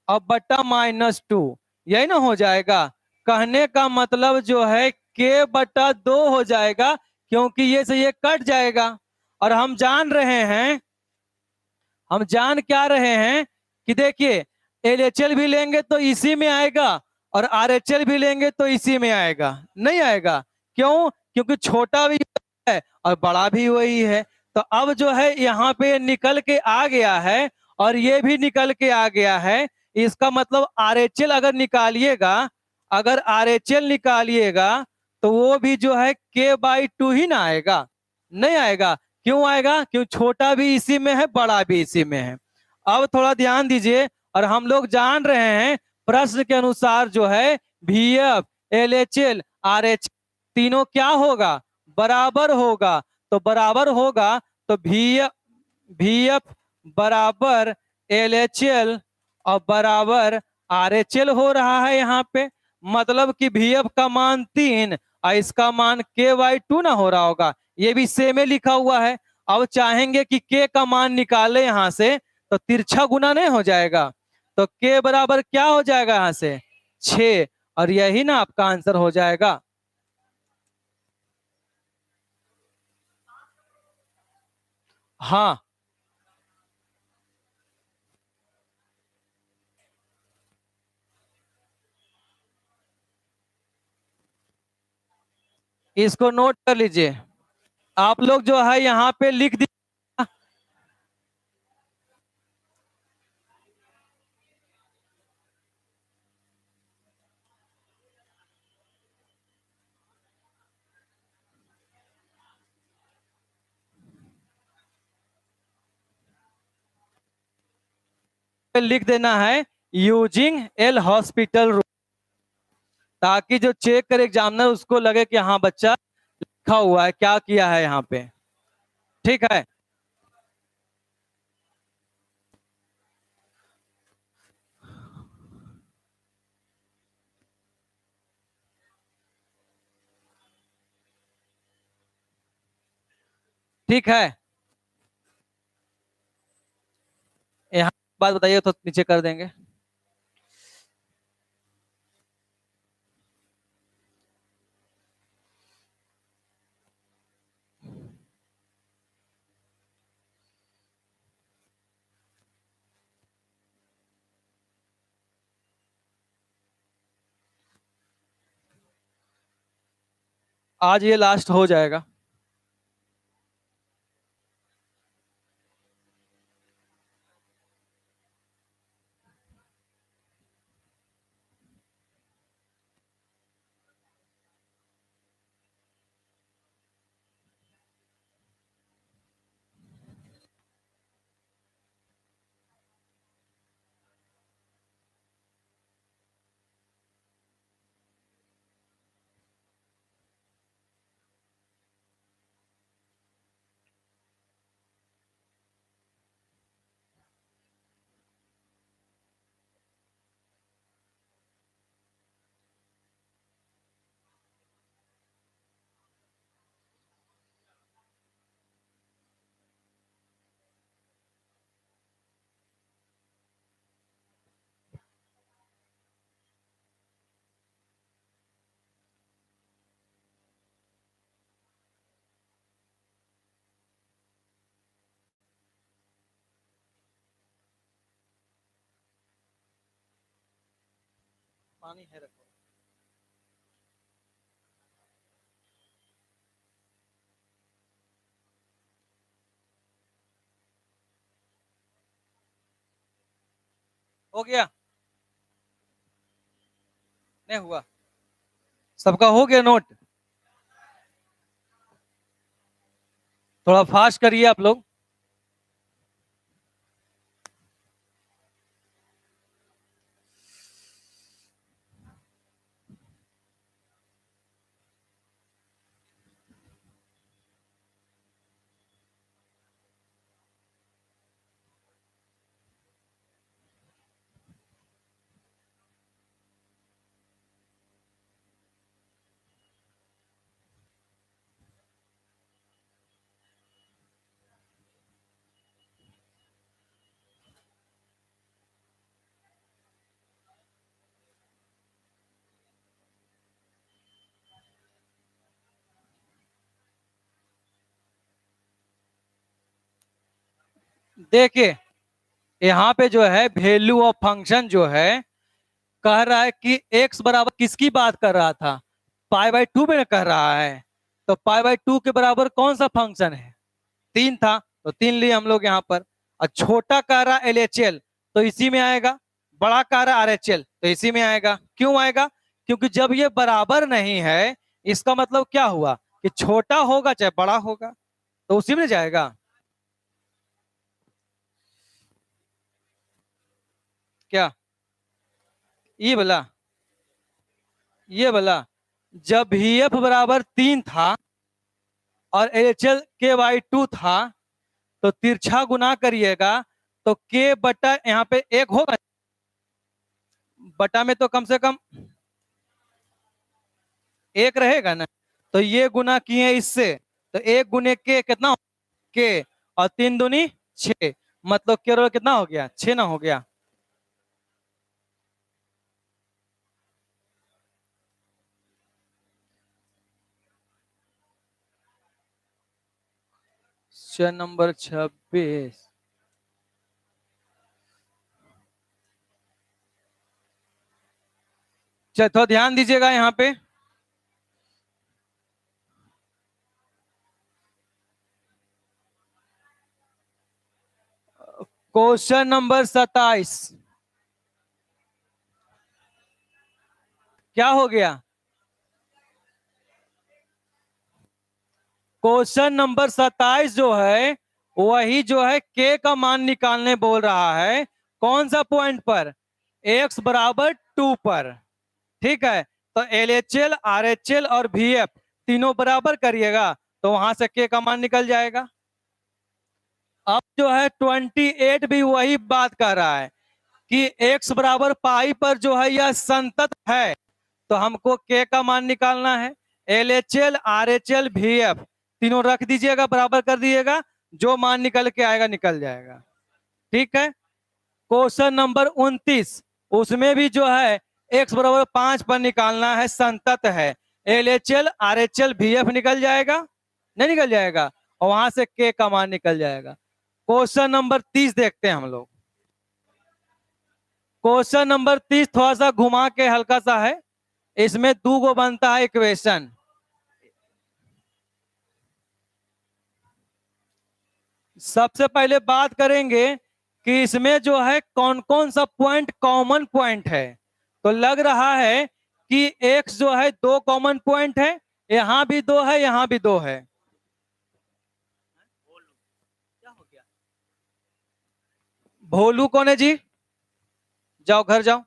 और बटा -2, यही ना हो जाएगा। कहने का मतलब जो है k/2 हो जाएगा, क्योंकि ये से ये कट जाएगा। और हम जान रहे हैं, हम जान क्या रहे हैं कि देखिए LHL भी लेंगे तो इसी में आएगा और RHL भी लेंगे तो इसी में आएगा, नहीं आएगा। क्यों, क्योंकि छोटा भी है और बड़ा भी वही है। तो अब जो है यहाँ पे निकल के आ गया है और ये भी निकल के आ गया है। इसका मतलब RHL अगर निकालिएगा, अगर RHL निकालिएगा तो वो भी जो है k/2 ही ना आएगा, नहीं आएगा। क्यों आएगा, क्यों छोटा भी इसी में है बड़ा भी इसी में है। अब थोड़ा ध्यान दीजिए, और हम लोग जान रहे हैं प्रश्न के अनुसार जो है VF, LHL, RH तीनों क्या होगा, बराबर होगा। तो बराबर होगा तो VF बराबर LHL और बराबर RHL हो रहा है यहाँ पे। मतलब कि VF का मान 3 और इसका मान k/2 ना हो रहा होगा, ये भी सेम ही लिखा हुआ है। अब चाहेंगे कि k का मान निकाले यहाँ से, तो तिरछा गुना नहीं हो जाएगा, तो k बराबर क्या हो जाएगा यहाँ से 6, और यही ना आपका आंसर हो जाएगा। हाँ, इसको नोट कर लीजिए। आप लोग जो है यहाँ पे लिख दीजिए। लिख देना है यूजिंग एल हॉस्पिटल रूम, ताकि जो चेक करे एग्जामिनर उसको लगे कि हाँ बच्चा लिखा हुआ है, क्या किया है यहाँ पे। ठीक है, ठीक है। यहाँ बात बताइए तो नीचे कर देंगे। आज ये लास्ट हो जाएगा। पानी है रखो। हो गया? नहीं हुआ? सबका हो गया नोट? थोड़ा फास्ट करिए आप लोग। देखिए यहाँ पे जो है वैल्यू ऑफ फंक्शन जो है कह रहा है कि x बराबर किसकी बात कर रहा था, पाई बाई 2 में कह रहा है। तो पाई बाई 2 के बराबर कौन सा फंक्शन है? 3 था, तो 3 लिए हम लोग यहाँ पर। और छोटा कह रहा LHL तो इसी में आएगा, बड़ा कह रहा RHL तो इसी में आएगा। क्यों आएगा? क्योंकि जब ये बराबर नहीं है इसका मतलब क्या हुआ कि छोटा होगा चाहे बड़ा होगा, तो उसी में जाएगा। क्या ये बोला? ये बोला जब VF बराबर 3 था और LHL K/2 था तो तिरछा गुना करिएगा तो K बटा यहाँ पे 1 होगा, बटा में तो कम से कम 1 रहेगा ना। तो ये गुना किए इससे तो 1 गुने K कितना? K और 3 दूनी 6, मतलब केवल कितना हो गया? 6 ना हो गया। Question number 26। चलो थोड़ा ध्यान दीजिएगा यहाँ पे। क्वेश्चन नंबर 27 क्या हो गया? क्वेश्चन नंबर 27 जो है वही जो है K का मान निकालने बोल रहा है। कौन सा पॉइंट पर? x बराबर 2 पर। ठीक है, तो LHL RHL और VF तीनों बराबर करिएगा तो वहां से K का मान निकल जाएगा। अब जो है 28 भी वही बात कर रहा है कि x बराबर पाई पर जो है यह संतत है, तो हमको K का मान निकालना है। LHL RHL VF तीनों रख दीजिएगा, बराबर कर दीजिएगा, जो मान निकल के आएगा निकल जाएगा। ठीक है, क्वेश्चन नंबर 29 उसमें भी जो है x बराबर 5 पर निकालना है, संतत है। LHL RHL VF निकल जाएगा, नहीं निकल जाएगा, और वहां से K का मान निकल जाएगा। क्वेश्चन नंबर 30 देखते हैं हम लोग। क्वेश्चन नंबर 30 थोड़ा सा घुमा के हल्का सा है, इसमें 2 गो बनता है इक्वेशन। सबसे पहले बात करेंगे कि इसमें जो है कौन कौन सा पॉइंट कॉमन पॉइंट है। तो लग रहा है कि x जो है 2 कॉमन पॉइंट है, यहां भी 2 है, यहां भी 2 है। क्या हो गया? भोलू कौन है जी? जाओ घर जाओ।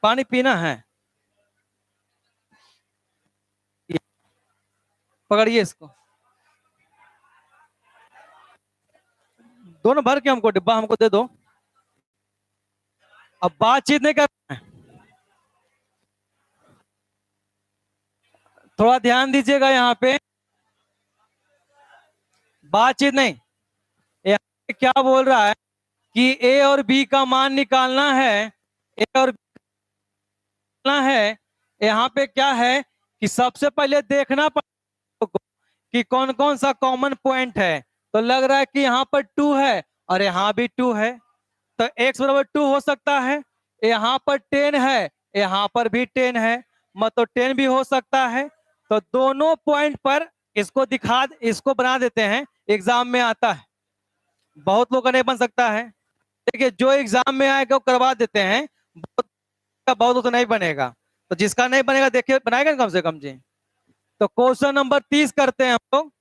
पानी पीना है? पकड़िए इसको, दोनों भर के हमको डिब्बा हमको दे दो। अब बातचीत नहीं कर, थोड़ा ध्यान दीजिएगा यहाँ पे, बातचीत नहीं, क्या बोल रहा है कि ए और बी का मान निकालना है। ए और बी निकालना है। यहाँ पे क्या है कि सबसे पहले देखना पड़ेगा कि कौन कौन सा कॉमन पॉइंट है। तो लग रहा है कि यहाँ पर 2 है और यहाँ भी 2 है, तो x बराबर 2 हो सकता है। यहाँ पर 10 है, यहाँ पर भी 10 है, मतलब 10 भी हो सकता है। तो दोनों पॉइंट पर इसको बना देते हैं, एग्जाम में आता है। बहुत लोगों का नहीं बन सकता है। देखिए जो एग्जाम में आएगा वो करवा देते हैं, बहुत लोग तो नहीं बनेगा। तो जिसका नहीं बनेगा देखिए बनाएगा कम से कम जी। तो क्वेश्चन नंबर 30 करते हैं हम लोग।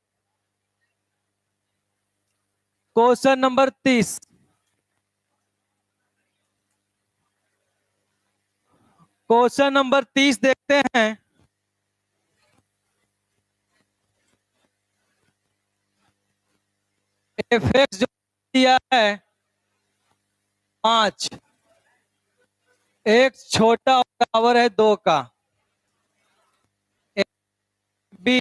Question number 30। क्वेश्चन नंबर 30 देखते हैं। एफ एक्स जो दिया है 5, एक्स छोटा और बराबर है 2 का, बी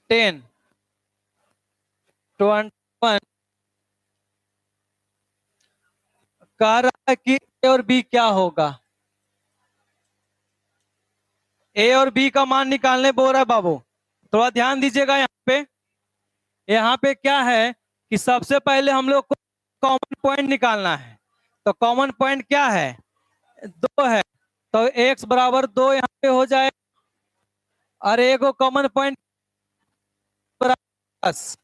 10, 21 कह रहा है कि ए और बी क्या होगा। ए और बी का मान निकालने बोल रहा है बाबू, थोड़ा ध्यान दीजिएगा। यहाँ पे क्या है कि सबसे पहले हम लोग को कॉमन पॉइंट निकालना है। तो कॉमन पॉइंट क्या है, 2 है, तो x बराबर 2 यहाँ पे हो जाए और एक कॉमन पॉइंट बस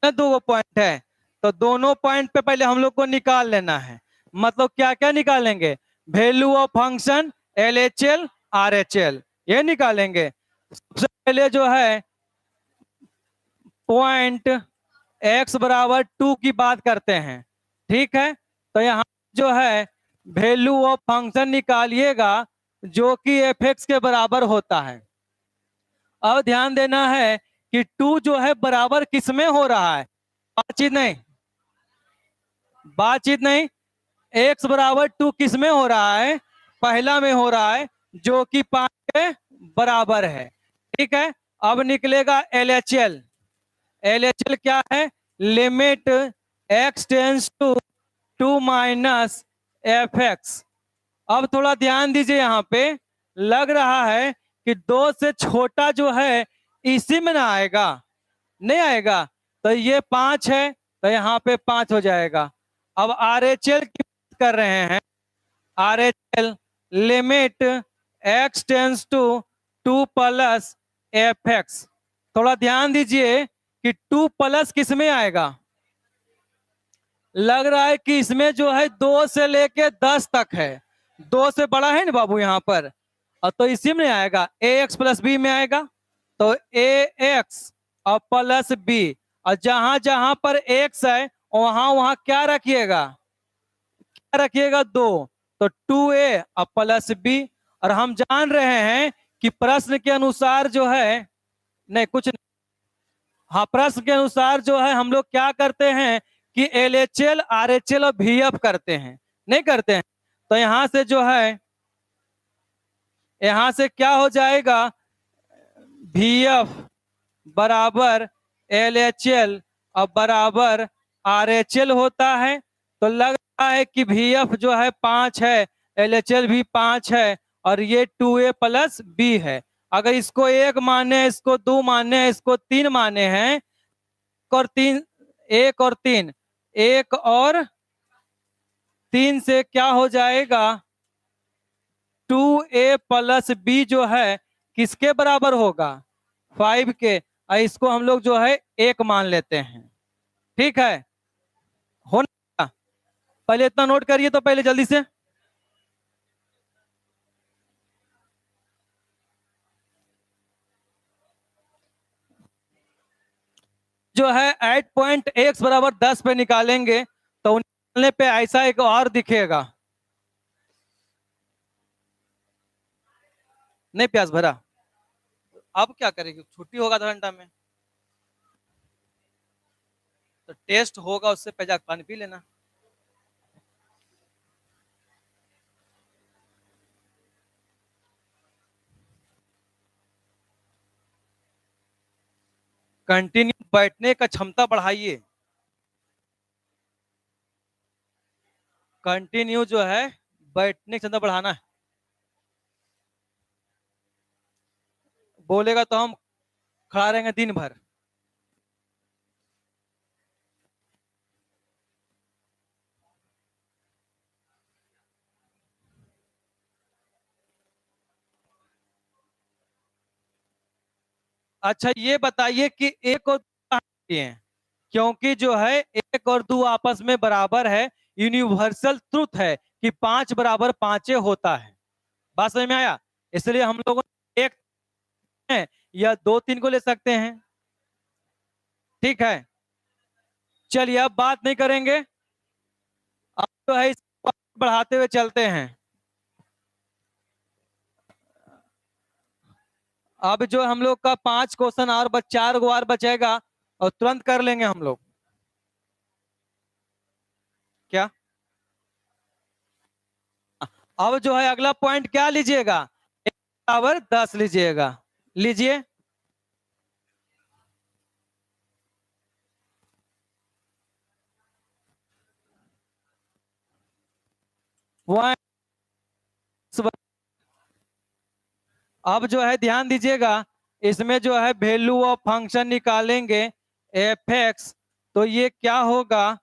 2 पॉइंट है। तो दोनों पॉइंट पे पहले हम लोग को निकाल लेना है। मतलब क्या क्या निकालेंगे, value of function, LHL RHL ये निकालेंगे। सबसे पहले जो है पॉइंट x बराबर 2 की बात करते हैं, ठीक है। तो यहाँ जो है वैल्यू ऑफ फंक्शन निकालिएगा जो कि एफ एक्स के बराबर होता है। अब ध्यान देना है कि 2 जो है बराबर किसमें हो रहा है, बातचीत नहीं, x बराबर 2 किसमें हो रहा है, पहला में हो रहा है जो कि 5 के बराबर है, ठीक है। अब निकलेगा LHL। LHL क्या है, limit x tends to 2 minus f x. अब थोड़ा ध्यान दीजिए, यहाँ पे लग रहा है कि 2 से छोटा जो है इसी में ना आएगा, नहीं आएगा। तो ये 5 है, तो यहाँ पे 5 हो जाएगा। अब RHL की बात कर रहे हैं, RHL limit x tends to 2 plus f x. थोड़ा ध्यान दीजिए कि 2 प्लस किस में आएगा, लग रहा है कि इसमें जो है 2 से लेके 10 तक है, 2 से बड़ा है ना बाबू यहाँ पर, और तो इसी में आएगा ax प्लस बी में आएगा। तो ax और प्लस बी, और जहां जहां पर x है वहां वहां क्या रखिएगा, क्या रखिएगा 2। तो 2a और प्लस बी। और हम जान रहे हैं कि प्रश्न के अनुसार जो है, नहीं कुछ नहीं, हाँ प्रश्न के अनुसार जो है हम लोग क्या करते हैं कि LHL RHL और VF करते हैं, नहीं करते हैं। तो यहां से जो है, यहां से क्या हो जाएगा, VF बराबर LHL और बराबर RHL होता है। तो लग रहा है कि VF जो है 5 है, LHL भी 5 है, और ये 2a प्लस बी है। अगर इसको 1 माने, इसको 2 माने, इसको 3 माने हैं, और 3, 1 और 3, 1 और 3 से क्या हो जाएगा, 2a प्लस बी जो है किसके बराबर होगा, 5 के। और इसको हम लोग जो है 1 मान लेते हैं, ठीक है। होना, पहले इतना नोट करिए तो पहले जल्दी से। जो है 8.x बराबर 10 पे निकालेंगे तो निकालने पे ऐसा एक और दिखेगा, नहीं प्यास भरा। अब क्या करेगी, छुट्टी होगा 2 घंटा में, तो टेस्ट होगा, उससे पहले पानी पी लेना। कंटिन्यू बैठने का क्षमता बढ़ाइए, कंटिन्यू जो है बैठने की क्षमता बढ़ाना है। बोलेगा तो हम खड़ा रहेंगे दिन भर। अच्छा ये बताइए कि एक और दो हैं, क्योंकि जो है एक और दो आपस में बराबर है, यूनिवर्सल ट्रुथ है कि 5 बराबर 5 होता है। बात समझ में आया? इसलिए हम लोग एक है या 2 3 को ले सकते हैं। ठीक है, चलिए अब बात नहीं करेंगे, अब तो है इसको बढ़ाते हुए चलते हैं। अब जो हम लोग का 5 क्वेश्चन और 4 गो और बचेगा और तुरंत कर लेंगे हम लोग। क्या अब जो है अगला पॉइंट क्या लीजिएगा, 1/10 लीजिएगा, लीजिए। वन, अब जो है ध्यान दीजिएगा, इसमें जो है वैल्यू ऑफ फंक्शन निकालेंगे एफ एक्स, तो ये क्या होगा,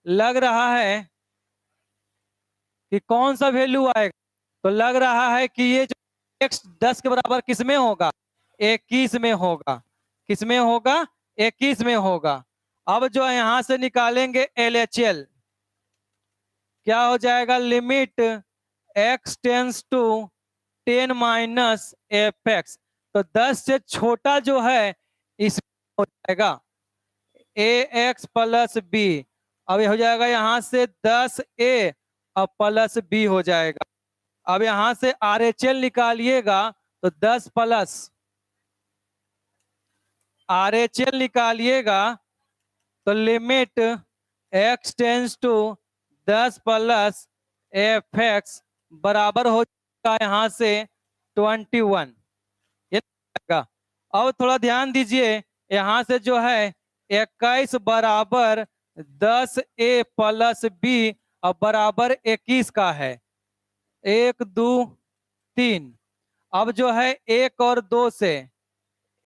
लग रहा है कि कौन सा वैल्यू आएगा, तो लग रहा है कि ये जो एक्स 10 के बराबर किस में होगा, 21 में होगा। किस में होगा, 21 में होगा। अब जो है यहां से निकालेंगे LHL, क्या हो जाएगा, limit x tends to 10 minus f x, तो 10 से छोटा जो है इसमें हो जाएगा ए एक्स प्लस बी। अब ये हो जाएगा यहां से 10a और प्लस बी हो जाएगा। अब यहां से RHL निकालिएगा तो 10 प्लस RHL निकालिएगा तो limit x tends to 10 plus f x बराबर हो जाएगा यहां से 21। ये आएगा। अब थोड़ा ध्यान दीजिए, यहां से जो है 21 बराबर 10a प्लस बी और बराबर 21 का है, 1 2 3। अब जो है 1 और 2 से